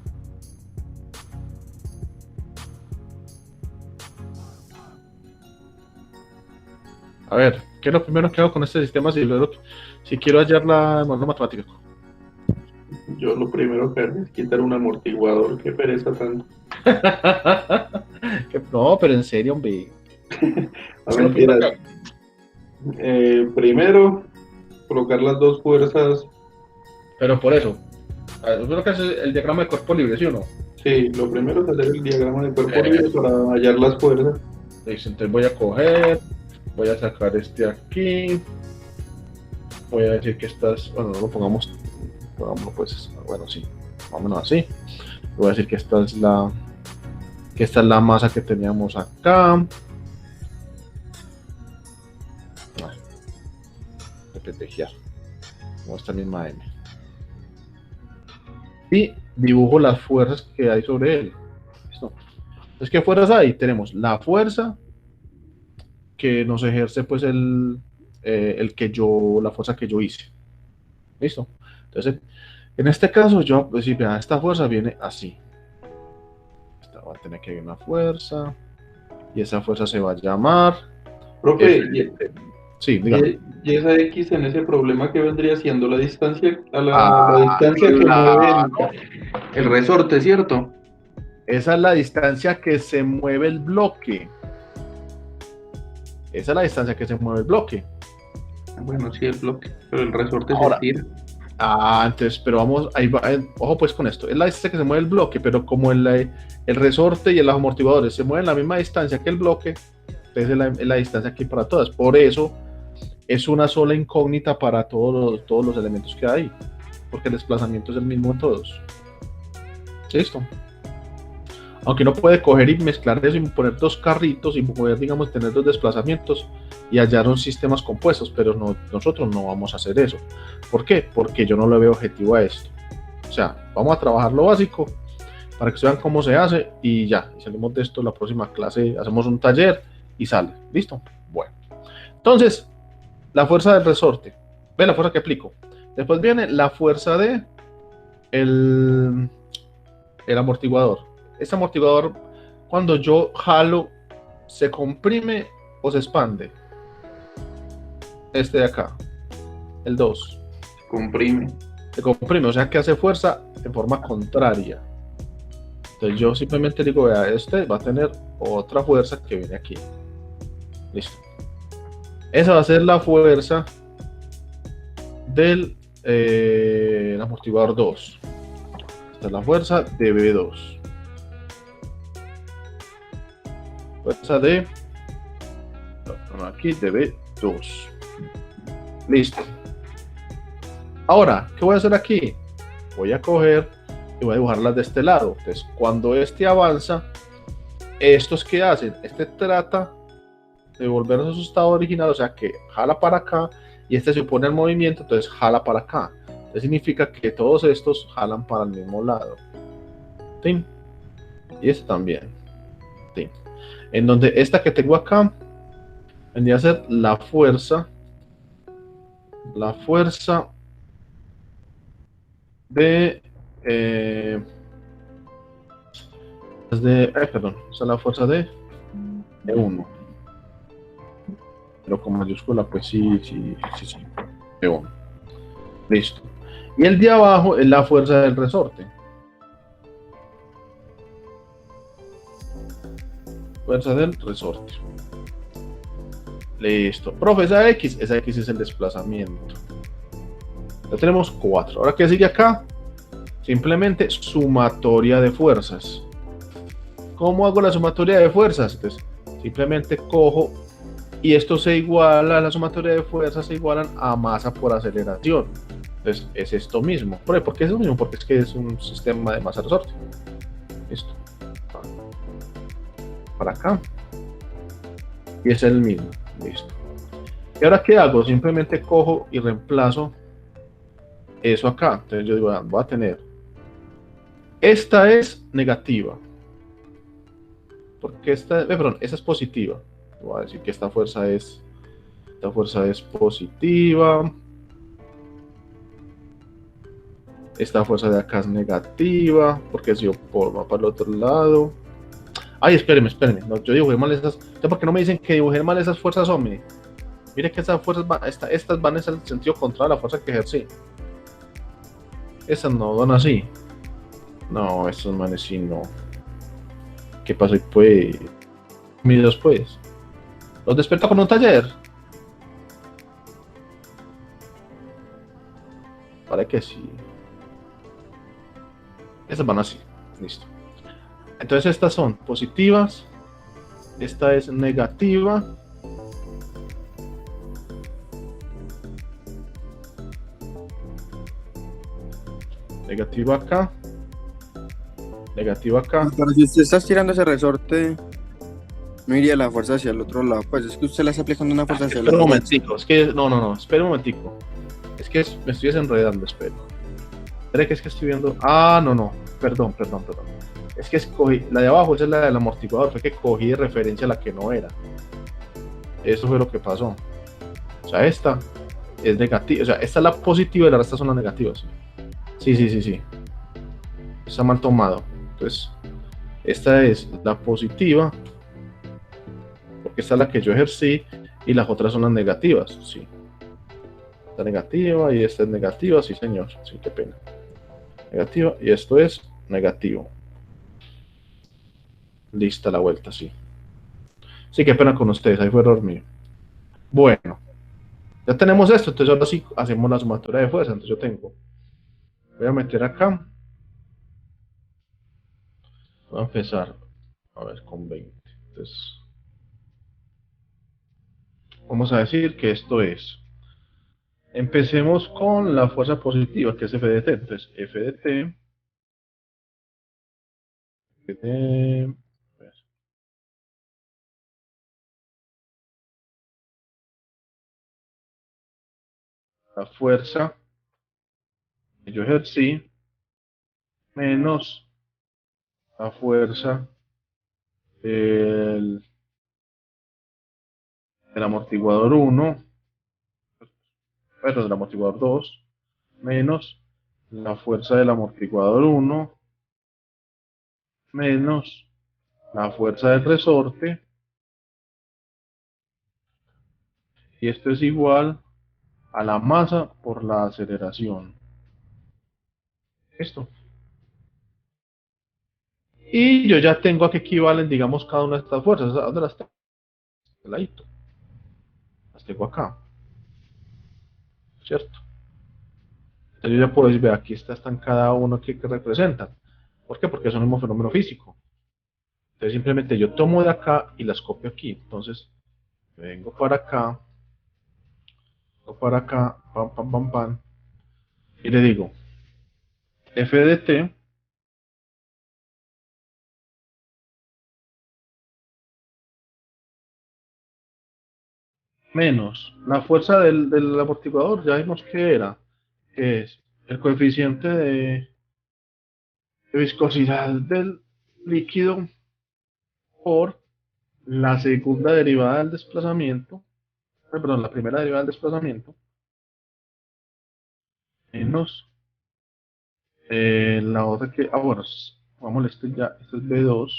A ver, ¿qué es lo primero que hago con este sistema si quiero hallar la modelo matemática?
Yo lo primero que hago es quitar un amortiguador. Qué pereza tanto.
No, pero en serio, hombre.
A mentiras. Primero, colocar las dos fuerzas.
Pero por eso, yo creo que es el diagrama de cuerpo libre, ¿sí o no?
Sí, lo primero es hacer el diagrama de cuerpo libre para hallar las fuerzas.
Entonces voy a coger, voy a sacar este aquí. voy a decir que estas, bueno, no lo pongámoslo pues, bueno, sí, vámonos así. Voy a decir que esta es la masa que teníamos acá. Repetejear, como esta misma M. Y dibujo las fuerzas que hay sobre él. ¿Listo? Entonces, ¿qué fuerzas hay? Tenemos la fuerza que nos ejerce pues la fuerza que yo hice. ¿Listo? Entonces, en este caso, yo, pues, si vean, esta fuerza viene así. Esta va a tener que ir una fuerza. Y esa fuerza se va a llamar.
Profe,
sí, dígame.
y esa X en ese problema que vendría siendo la distancia, la distancia que mueve el resorte, ¿cierto?
Esa es la distancia que se mueve el bloque. Esa es la distancia que se mueve el bloque.
Bueno, sí, el bloque, pero el resorte
Ahora,
se tira.
Entonces, pero vamos, ahí va, ojo pues con esto. Es la distancia que se mueve el bloque, pero como el resorte y los amortiguadores se mueven la misma distancia que el bloque, entonces es la distancia aquí para todas. Por eso es una sola incógnita para todos los elementos que hay, porque el desplazamiento es el mismo en todos. ¿Listo? Aunque uno puede coger y mezclar eso y poner dos carritos y poder, digamos, tener dos desplazamientos y hallar un sistemas compuestos, pero nosotros no vamos a hacer eso. ¿Por qué? Porque yo no le veo objetivo a esto. O sea, vamos a trabajar lo básico para que vean cómo se hace y ya, y salimos de esto la próxima clase, hacemos un taller y sale. ¿Listo? Bueno. Entonces, la fuerza del resorte. Ve la fuerza que aplico. Después viene la fuerza de el amortiguador. Este amortiguador, cuando yo jalo, ¿se comprime o se expande? Este de acá, el 2. Se comprime, o sea que hace fuerza en forma contraria. Entonces yo simplemente digo, vea, este va a tener otra fuerza que viene aquí. Listo. Esa va a ser la fuerza del amortiguador 2. Esta es la fuerza de B2. Fuerza de aquí de B2. Listo. Ahora, ¿qué voy a hacer aquí? Voy a coger y voy a dibujarlas de este lado. Entonces, cuando este avanza, ¿estos qué hacen? Este trata de volvernos a su estado original, o sea que jala para acá y este se opone al movimiento, entonces jala para acá. Entonces significa que todos estos jalan para el mismo lado. ¿Sí? Y este también. ¿Sí? En donde esta que tengo acá vendría a ser la fuerza de perdón, esa es la fuerza de E1, pero con mayúscula pues sí, E1. Listo. Y el de abajo es la fuerza del resorte. Fuerza del resorte. Listo. Profe, esa X es el desplazamiento. Ya tenemos 4. Ahora, ¿qué sigue acá? Simplemente sumatoria de fuerzas. ¿Cómo hago la sumatoria de fuerzas? Entonces, simplemente cojo y esto se iguala, la sumatoria de fuerzas se igualan a masa por aceleración. Entonces, es esto mismo. ¿Por qué es lo mismo? Porque es que es un sistema de masa-resorte. Listo. Para acá. Y es el mismo. Listo. ¿Y ahora qué hago? Simplemente cojo y reemplazo eso acá. Entonces yo digo, voy a tener, esta es negativa, porque esta es positiva. Voy a decir que esta fuerza es positiva, esta fuerza de acá es negativa, porque si yo va para el otro lado. Ay, espérenme, no, yo dibujé mal esas. ¿Por qué no me dicen que dibujé mal esas fuerzas, hombre? Mire que esas fuerzas estas van en el sentido contrario a la fuerza que ejercí. Esas no van así. No, estos manes sí no. ¿Qué pasó? Y pues, miros pues. Los despierto con un taller. Para que sí. Esas van así. Listo. Entonces estas son positivas. Esta es negativa. negativo acá, negativo acá.
Pero si usted está tirando ese resorte, no iría la fuerza hacia el otro lado. Pues es que usted le está aplicando una fuerza hacia el
Espera un
otro lado.
momentico, es que, no, espera un momentico. Es que me estoy desenredando, espera. Espera que es que estoy viendo, no, perdón. Es que escogí, la de abajo esa es la del amortiguador, fue que cogí de referencia la que no era. Eso fue lo que pasó. O sea, esta es negativa, o sea, esta es la positiva y las restas son las negativas. Sí. Está mal tomado. Entonces, esta es la positiva, porque esta es la que yo ejercí, y las otras son las negativas, sí. Esta negativa y esta es negativa, sí señor, sí, qué pena. Negativa, y esto es negativo. Lista la vuelta, sí. Sí, qué pena con ustedes, ahí fue error mío. Bueno, ya tenemos esto, entonces ahora sí hacemos la sumatoria de fuerza. Entonces yo tengo, voy a meter acá, voy a empezar, a ver, con 20. Entonces, vamos a decir que esto es, empecemos con la fuerza positiva, que es F de T. Entonces, F de T, la fuerza que yo ejercí, menos la fuerza del amortiguador 1, del amortiguador 2, menos la fuerza del amortiguador 1, menos la fuerza del resorte, y esto es igual a la masa por la aceleración. Esto. Y yo ya tengo a qué equivalen, digamos, cada una de estas fuerzas. ¿A dónde las tengo? Las tengo acá. ¿Cierto? Entonces yo ya puedo decir, ve, aquí están cada uno que representan. ¿Por qué? Porque es el mismo fenómeno físico. Entonces simplemente yo tomo de acá y las copio aquí. Entonces vengo para acá, pam, y le digo F de T menos la fuerza del amortiguador, ya vimos que era, que es el coeficiente de viscosidad del líquido por la segunda derivada del desplazamiento, perdón, la primera derivada del desplazamiento, menos la otra que, bueno, vamos, este es B2,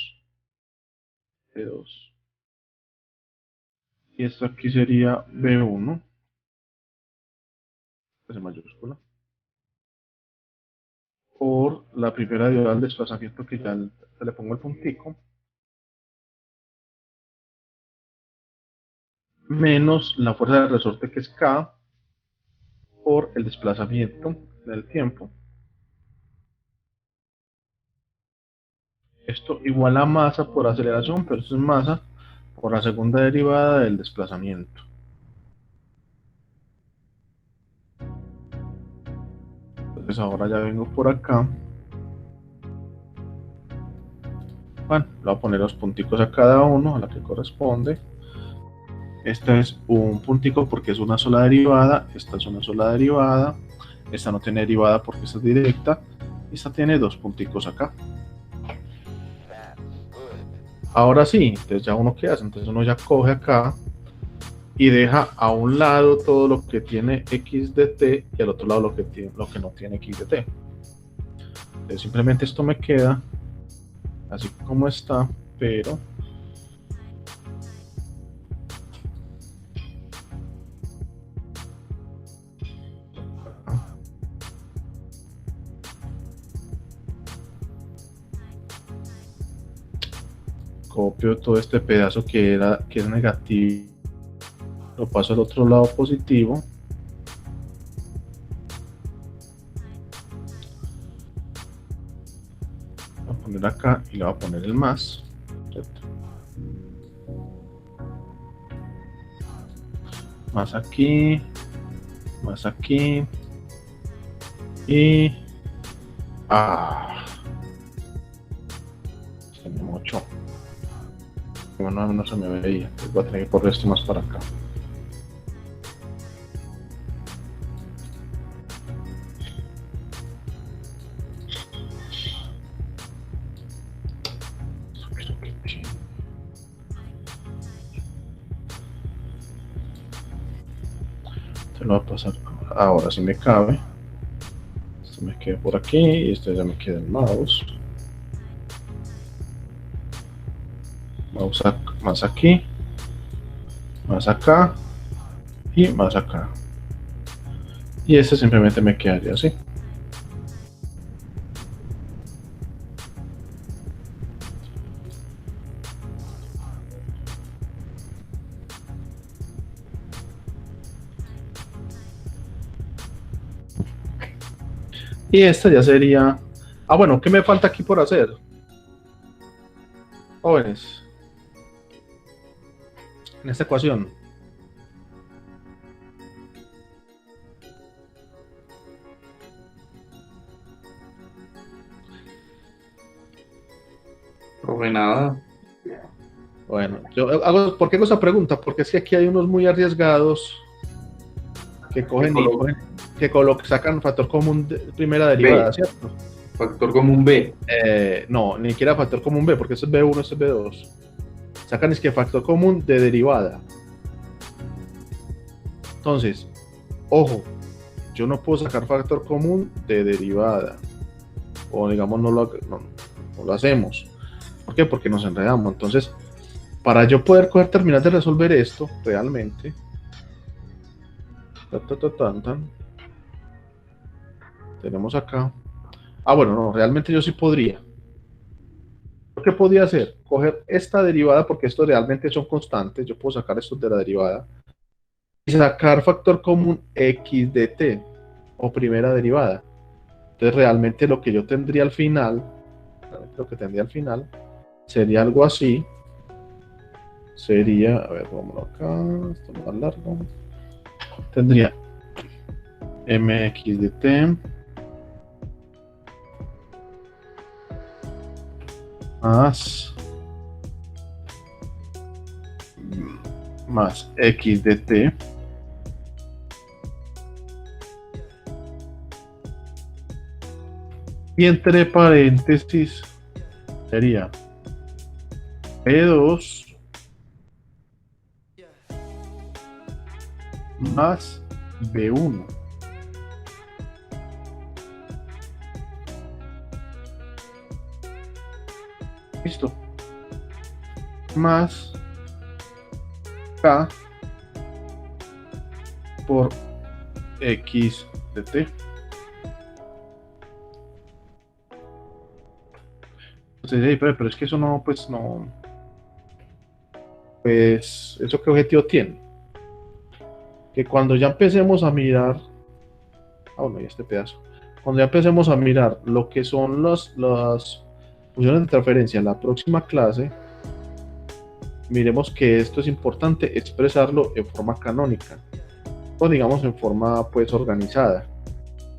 y esto aquí sería B1, pues en mayúscula, por la primera derivada del desplazamiento que ya le pongo el puntico, menos la fuerza del resorte que es K por el desplazamiento del tiempo. Esto igual a masa por aceleración, pero esto es masa por la segunda derivada del desplazamiento. Entonces ahora ya vengo por acá. Bueno, le voy a poner los punticos a cada uno, a la que corresponde. Este es un puntico porque es una sola derivada, esta es una sola derivada, esta no tiene derivada porque esta es directa, y esta tiene dos punticos acá. Ahora sí, entonces ya uno qué hace, entonces uno ya coge acá y deja a un lado todo lo que tiene x de t y al otro lado lo que no tiene x de t. Entonces simplemente esto me queda así como está, pero copio todo este pedazo que es negativo, lo paso al otro lado positivo, voy a poner acá y le voy a poner el más, ¿cierto? Más aquí y Ah, se me mochó. No se me veía. Entonces voy a tener que correr esto más para acá. Se lo va a pasar. Ahora sí me cabe. Esto me queda por aquí y esto ya me queda el mouse. Mouse más aquí, más acá y más acá. Y este simplemente me quedaría así. Y esta ya sería... Ah, bueno, ¿qué me falta aquí por hacer? Jóvenes. En esta ecuación.
Profe, nada.
Bueno, ¿por qué hago esa pregunta? Porque es que aquí hay unos muy arriesgados que cogen sacan factor común de primera derivada, ¿cierto?
Factor común B.
No, ni siquiera factor común B, porque eso es B1, eso es B2. Sacan es que factor común de derivada. Entonces, ojo, yo no puedo sacar factor común de derivada. O digamos, no lo hacemos. ¿Por qué? Porque nos enredamos. Entonces, para yo poder terminar de resolver esto realmente, tenemos acá. Ah, bueno, no, realmente yo sí podría. ¿Qué podía hacer? Coger esta derivada, porque estos realmente son constantes. Yo puedo sacar estos de la derivada y sacar factor común x de t o primera derivada. Entonces realmente lo que yo tendría al final, sería algo así. Sería, a ver, vámonos acá, esto es más largo. Tendría mx de t más x de t y entre paréntesis sería P2 más B1. Listo. Más K por X de T. Entonces, pero es que eso no, pues no. Pues, ¿eso qué objetivo tiene? Que cuando ya empecemos a mirar. Ah, bueno, y este pedazo. Cuando ya empecemos a mirar lo que son las funciones de transferencia en la próxima clase, miremos que esto es importante expresarlo en forma canónica. O digamos en forma pues organizada.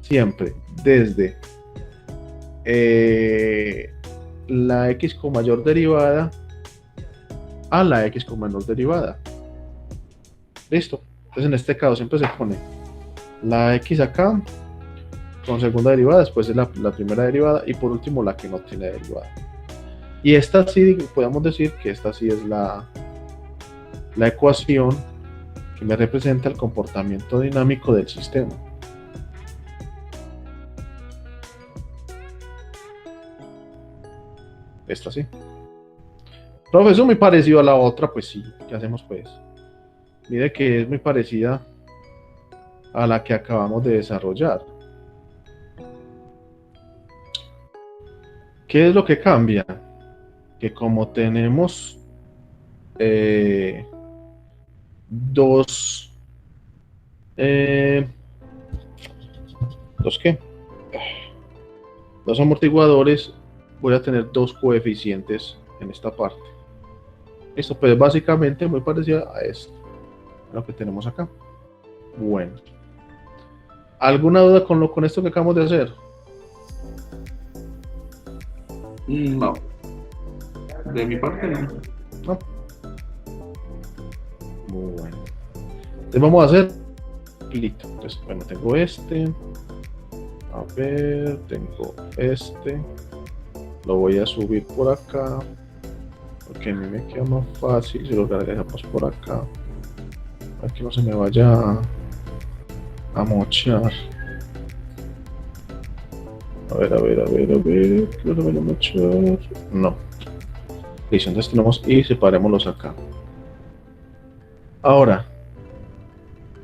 Siempre desde la x con mayor derivada a la x con menor derivada. Listo. Entonces en este caso siempre se pone la x acá con segunda derivada, después es la primera derivada y por último la que no tiene derivada. Y esta sí, podemos decir que esta sí es la ecuación que me representa el comportamiento dinámico del sistema. Esta sí. Profe, eso es muy parecido a la otra, pues sí. ¿Qué hacemos pues? Mire que es muy parecida a la que acabamos de desarrollar. ¿Qué es lo que cambia? Que como tenemos dos amortiguadores, voy a tener dos coeficientes en esta parte. Esto pues básicamente muy parecido a esto, a lo que tenemos acá. Bueno, ¿alguna duda con esto que acabamos de hacer?
No, de mi parte no.
No. Bueno. Entonces vamos a hacer listo. Entonces, bueno, tengo este. A ver, tengo este. Lo voy a subir por acá. Porque a mí me queda más fácil si lo cargamos por acá. Para que no se me vaya a mochar. A ver. Que no se vaya a mochar. No. Listo, entonces tenemos y separémoslos acá. Ahora,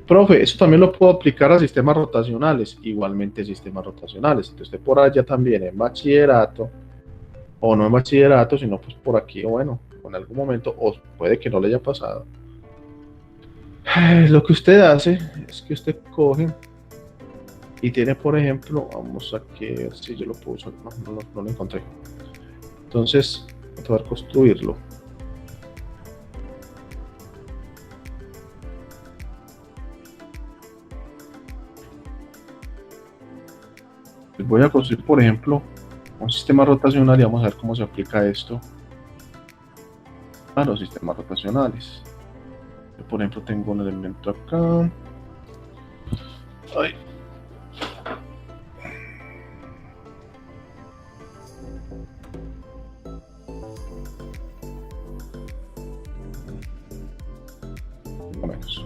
profe, eso también lo puedo aplicar a sistemas rotacionales. Igualmente sistemas rotacionales. Entonces, usted por allá también en bachillerato, o no en bachillerato, sino pues por aquí, o bueno, en algún momento, o puede que no le haya pasado. Lo que usted hace es que usted coge y tiene, por ejemplo, vamos a ver si yo lo puedo usar. No lo encontré. Entonces, voy a construirlo. Voy a construir, por ejemplo, un sistema rotacional y vamos a ver cómo se aplica esto a los sistemas rotacionales. Yo, por ejemplo, tengo un elemento acá. Ay. Menos.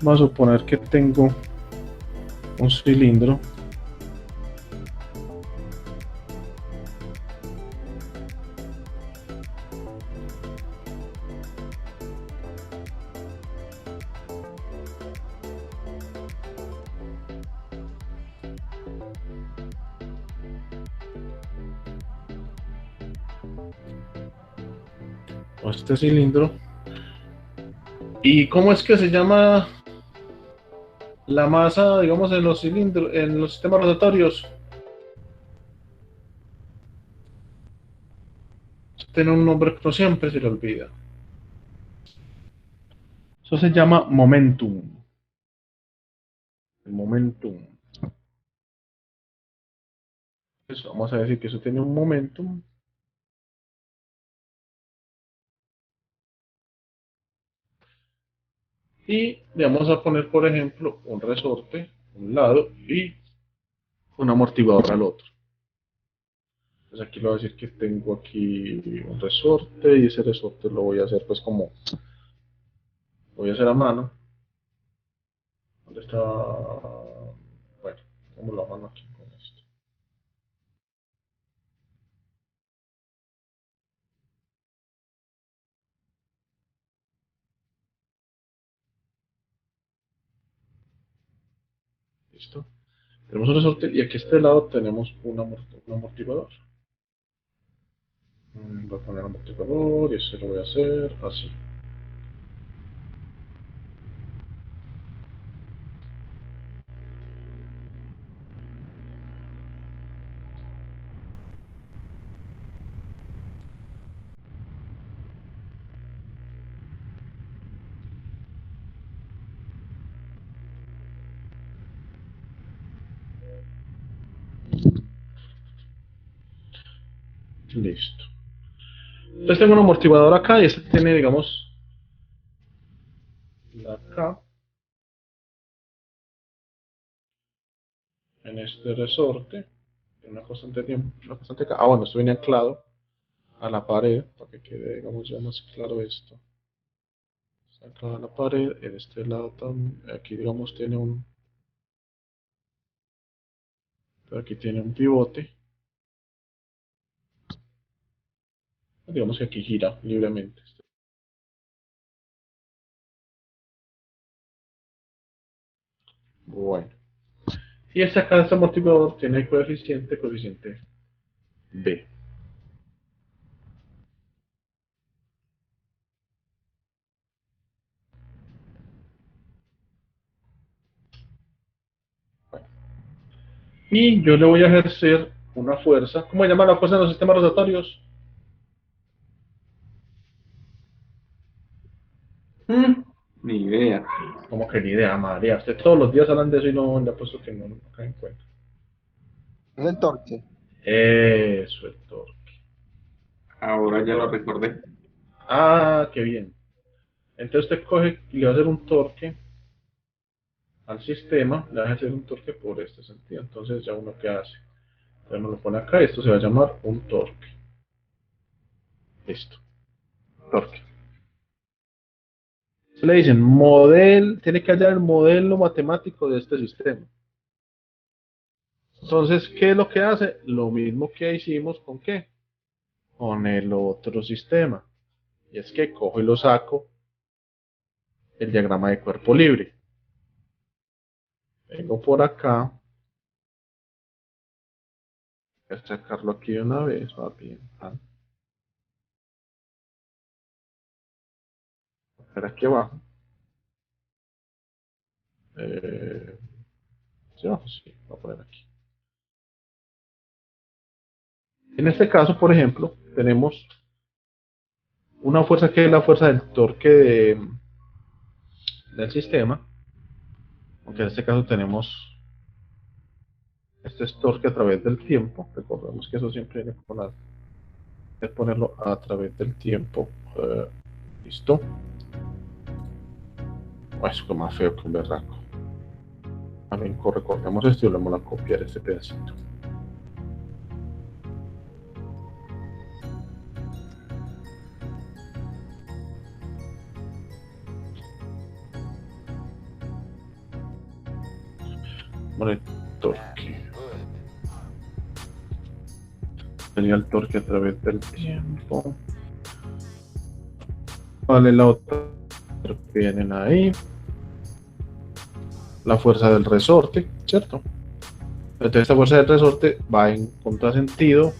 Vamos a suponer que tengo un cilindro. O este cilindro. ¿Y cómo es que se llama la masa, digamos, en los cilindros, en los sistemas rotatorios? Tiene un nombre que no siempre se le olvida. Eso se llama momentum. El momentum. Entonces vamos a decir que eso tiene un momentum. Y le vamos a poner, por ejemplo, un resorte a un lado y un amortiguador al otro. Entonces aquí le voy a decir que tengo aquí un resorte y ese resorte lo voy a hacer pues como, lo voy a hacer a mano. ¿Dónde está? Bueno, tengo la mano aquí con esto. Listo. Tenemos un resorte y aquí a este lado tenemos un amortiguador. Voy a poner amortiguador y ese lo voy a hacer así. Listo. Entonces tengo un amortiguador acá y este tiene, digamos, acá, en este resorte, una constante tiempo, una constante acá. Ah, bueno, esto viene anclado a la pared, para que quede, digamos, ya más claro esto. Está anclado a la pared, en este lado también, aquí, digamos, tiene aquí tiene un pivote. Digamos que aquí gira libremente. Bueno. Y este amortiguador tiene el coeficiente B. Bueno. Y yo le voy a ejercer una fuerza. ¿Cómo se llama la fuerza en los sistemas rotatorios?
Ni idea.
Como que ni idea, María. Usted todos los días hablan de eso y no le ha puesto que no cae en cuenta.
Es el torque.
Eso, el torque.
Ahora ya lo recordé.
Ah, qué bien. Entonces usted coge y le va a hacer un torque al sistema, le va a hacer un torque por este sentido. Entonces ya uno qué hace. Entonces uno lo pone acá y esto se va a llamar un torque. Listo. Torque. Se le dicen tiene que hallar el modelo matemático de este sistema. Entonces, ¿qué es lo que hace? Lo mismo que hicimos con qué? Con el otro sistema. Y es que cojo y lo saco el diagrama de cuerpo libre. Vengo por acá. Voy a sacarlo aquí de una vez. Va bien. Ver aquí abajo. ¿Sí, abajo? Sí, voy a poner aquí. En este caso, por ejemplo, tenemos una fuerza que es la fuerza del torque del sistema. Aunque en este caso tenemos este es torque a través del tiempo. Recordemos que eso siempre viene con la, es ponerlo a través del tiempo. Listo. Es como más feo que un berraco. También recortamos esto y volvemos a copiar este pedacito. Bueno, el torque. Sería el torque a través del tiempo. Vale, la otra que vienen ahí. La fuerza del resorte, ¿cierto? Entonces esta fuerza del resorte va en contrasentido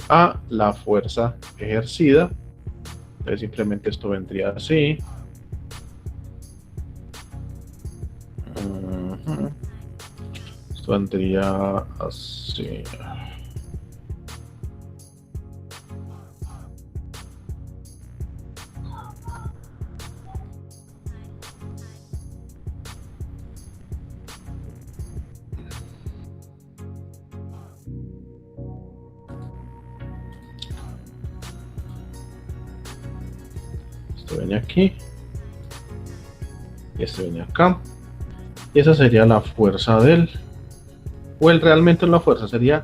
a la fuerza ejercida. Entonces simplemente esto vendría así. Esto vendría así. Esto viene aquí. Y este viene acá. Y esa sería la fuerza del... O el realmente la fuerza sería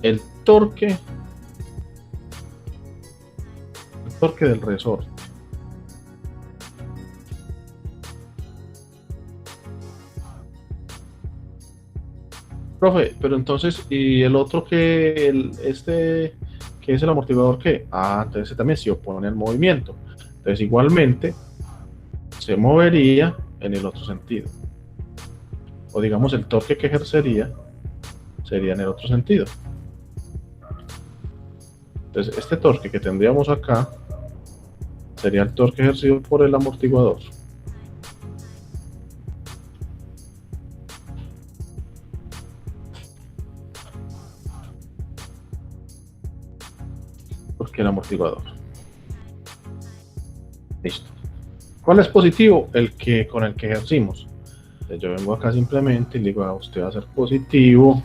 el torque. El torque del resorte. Profe, pero entonces, ¿y el otro que que es el amortiguador qué? Ah, entonces también se opone al movimiento. Entonces igualmente se movería en el otro sentido. O digamos el torque que ejercería sería en el otro sentido. Entonces este torque que tendríamos acá sería el torque ejercido por el amortiguador. Porque el amortiguador. Listo. ¿Cuál es positivo? El que con el que ejercimos. Entonces yo vengo acá simplemente y le digo a usted va a ser positivo.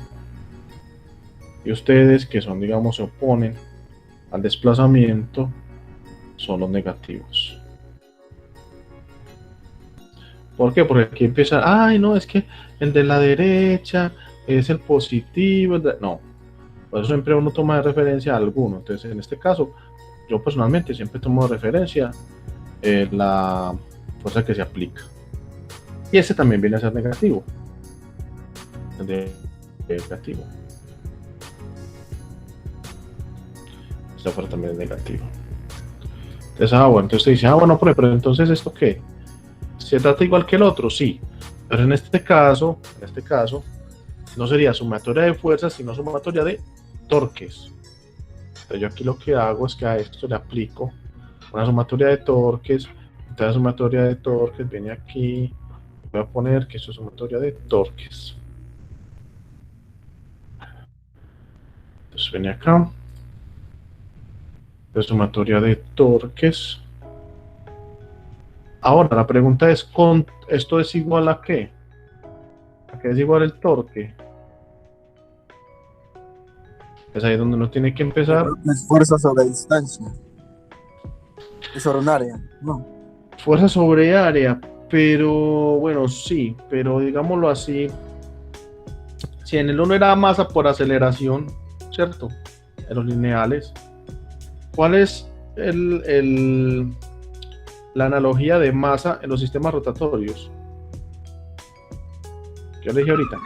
Y ustedes que son, digamos, se oponen al desplazamiento, son los negativos. ¿Por qué? Porque aquí empieza, ay no, es que el de la derecha es el positivo. No, por eso siempre uno toma de referencia a alguno. Entonces, en este caso, yo personalmente siempre tomo de referencia la fuerza que se aplica. Y ese también viene a ser negativo. Negativo. Esta fuerza también es negativa. Entonces, bueno, entonces te dice, bueno, pero entonces ¿esto qué? ¿Se trata igual que el otro? Sí. Pero en este caso, no sería sumatoria de fuerzas, sino sumatoria de torques. Entonces yo aquí lo que hago es que a esto le aplico una sumatoria de torques. Entonces la sumatoria de torques viene aquí. Voy a poner que esto es sumatoria de torques. Entonces viene acá. La sumatoria de torques Ahora, la pregunta es, ¿esto es igual a qué? ¿A qué es igual el torque? Es ahí donde uno tiene que empezar.
Es fuerza sobre distancia. Es sobre un área, ¿no?
Fuerza sobre área, pero bueno, sí, pero digámoslo así, si en el uno era masa por aceleración, ¿cierto? En los lineales, ¿cuál es la analogía de masa en los sistemas rotatorios? ¿Qué le dije ahorita?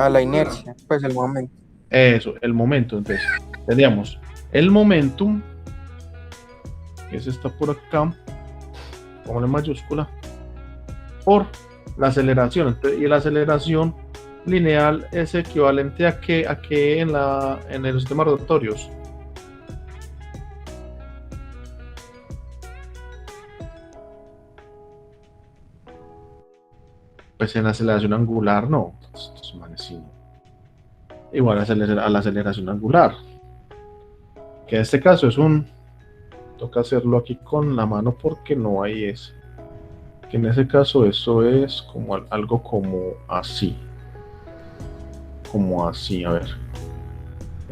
La inercia, pues el momento.
Eso, el momento. Entonces, tendríamos el momentum, que ese está por acá, ponle mayúscula, por la aceleración. Entonces, y la aceleración lineal es equivalente a qué en los sistemas rotatorios. Pues en la aceleración angular no. Estos manes sí. Igual a la aceleración angular. Que en este caso es toca hacerlo aquí con la mano porque no hay ese. Que en ese caso eso es como algo como así. Como así, a ver.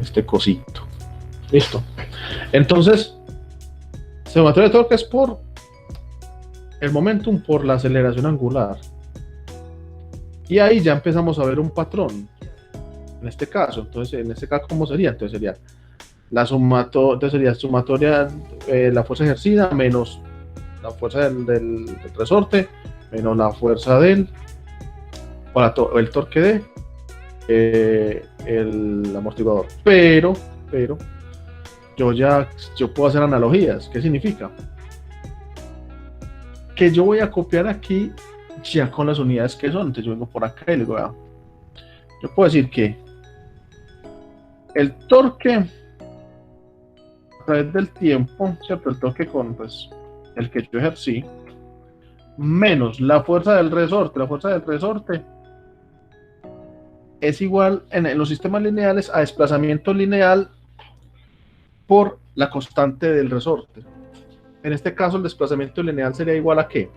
Este cosito. Listo. Entonces, sumatoria de torque es por el momentum por la aceleración angular. Y ahí ya empezamos a ver un patrón. En este caso, ¿cómo sería? Entonces sería sumatoria, la fuerza ejercida menos la fuerza del resorte, menos la fuerza el torque el amortiguador. Pero, yo puedo hacer analogías. ¿Qué significa? Que yo voy a copiar aquí ya con las unidades que son. Entonces yo vengo por acá y le digo, yo puedo decir que el torque a través del tiempo, ¿cierto? El torque con el que yo ejercí, menos la fuerza del resorte, es igual en los sistemas lineales a desplazamiento lineal por la constante del resorte. En este caso el desplazamiento lineal sería igual a ¿qué?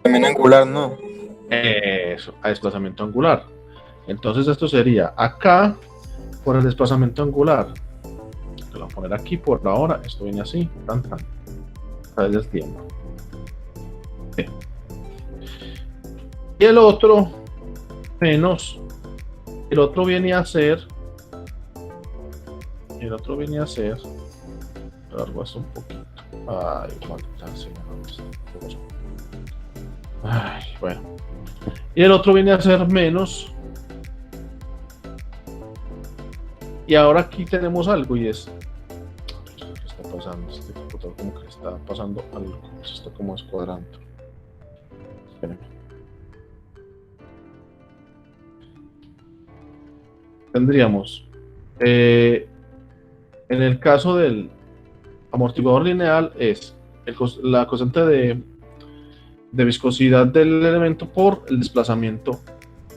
También angular, ¿no?
Eso, a desplazamiento angular. Entonces esto sería acá por el desplazamiento angular. Lo voy a poner aquí por ahora. Esto viene así, a través del tiempo. Bien. Y el otro menos, el otro viene a ser, largo hasta un poquito. Ay, bueno. Y el otro viene a ser menos. Y ahora aquí tenemos algo y es, ¿qué está pasando? Este computador como que está pasando algo, se está como descuadrando. Espérenme. Tendríamos en el caso del amortiguador lineal es la constante de viscosidad del elemento por el desplazamiento,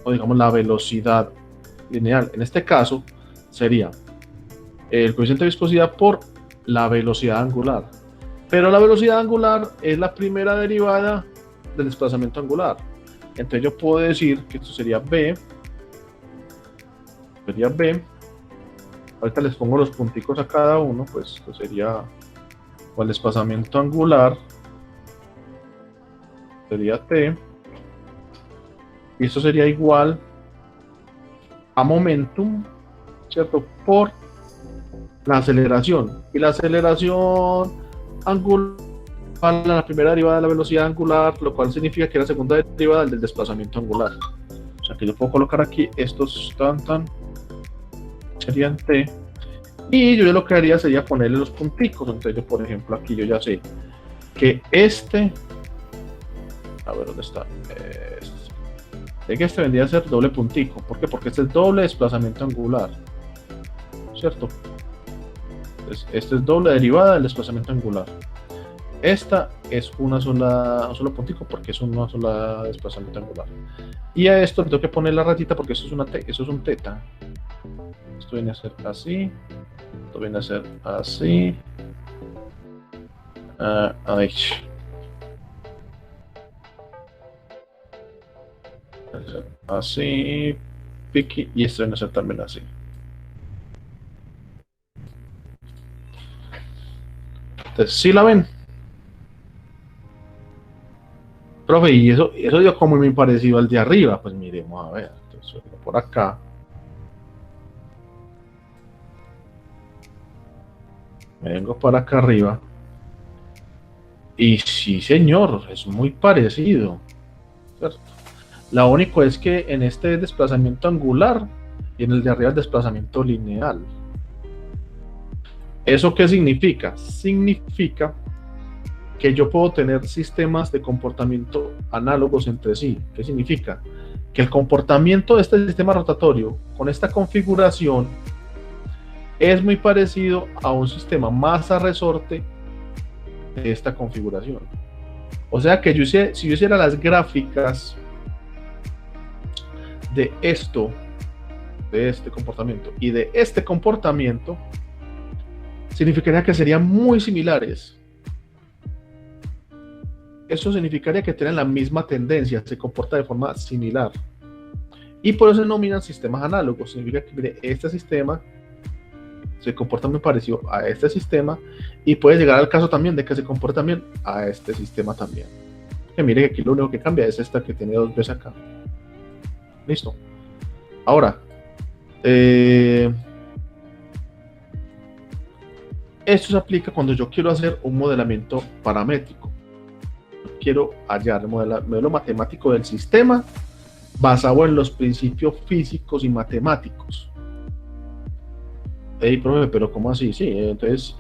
o digamos la velocidad lineal. En este caso sería el coeficiente de viscosidad por la velocidad angular, pero la velocidad angular es la primera derivada del desplazamiento angular. Entonces yo puedo decir que esto sería B. Ahorita les pongo los punticos a cada uno. Pues esto sería el desplazamiento angular, sería T, y esto sería igual a momentum, ¿cierto? Por la aceleración, y la aceleración angular la primera derivada de la velocidad angular, lo cual significa que la segunda derivada del desplazamiento angular. O sea que yo puedo colocar aquí estos serían T, y yo lo que haría sería ponerle los punticos. Entonces yo, por ejemplo, aquí yo ya sé que a ver dónde está, que este vendría a ser doble puntico. ¿Por qué? Porque este es doble desplazamiento angular, ¿cierto? Entonces, este es doble derivada del desplazamiento angular. esta es un solo puntico porque es una sola desplazamiento angular. Y a esto le tengo que poner la rayita porque eso es un teta. Esto viene a ser así. Esto viene a ser así. Ahí. Así. Piqui. Y esto viene a ser también así. Entonces, ¿sí la ven? Profe, y eso dio como muy parecido al de arriba. Pues miremos a ver. Entonces, por acá. Me vengo para acá arriba. Y sí, señor, es muy parecido. ¿Cierto? Lo único es que en este desplazamiento angular y en el de arriba el desplazamiento lineal. ¿Eso qué significa? Significa que yo puedo tener sistemas de comportamiento análogos entre sí. ¿Qué significa? Que el comportamiento de este sistema rotatorio con esta configuración es muy parecido a un sistema masa resorte de esta configuración. O sea que si yo hiciera las gráficas de esto, de este comportamiento y de este comportamiento, significaría que serían muy similares. Eso significaría que tienen la misma tendencia, se comporta de forma similar. Y por eso se denominan sistemas análogos. Significa que mire, este sistema se comporta muy parecido a este sistema y puede llegar al caso también de que se comporta bien a este sistema también. Que mire que aquí lo único que cambia es esta que tiene 2 veces acá. Listo. Ahora, esto se aplica cuando yo quiero hacer un modelamiento paramétrico. Quiero hallar el modelo matemático del sistema basado en los principios físicos y matemáticos. Hey, profe, pero ¿cómo así? Sí, entonces,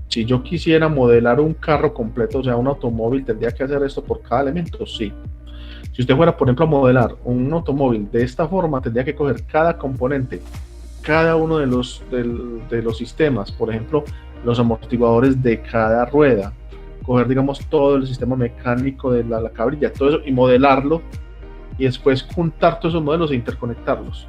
si yo quisiera modelar un carro completo, o sea, un automóvil, ¿tendría que hacer esto por cada elemento? Sí. Si usted fuera, por ejemplo, a modelar un automóvil de esta forma, tendría que coger cada componente, cada uno de los sistemas, por ejemplo, los amortiguadores de cada rueda, coger, digamos, todo el sistema mecánico de la cabrilla, todo eso, y modelarlo, y después juntar todos esos modelos e interconectarlos.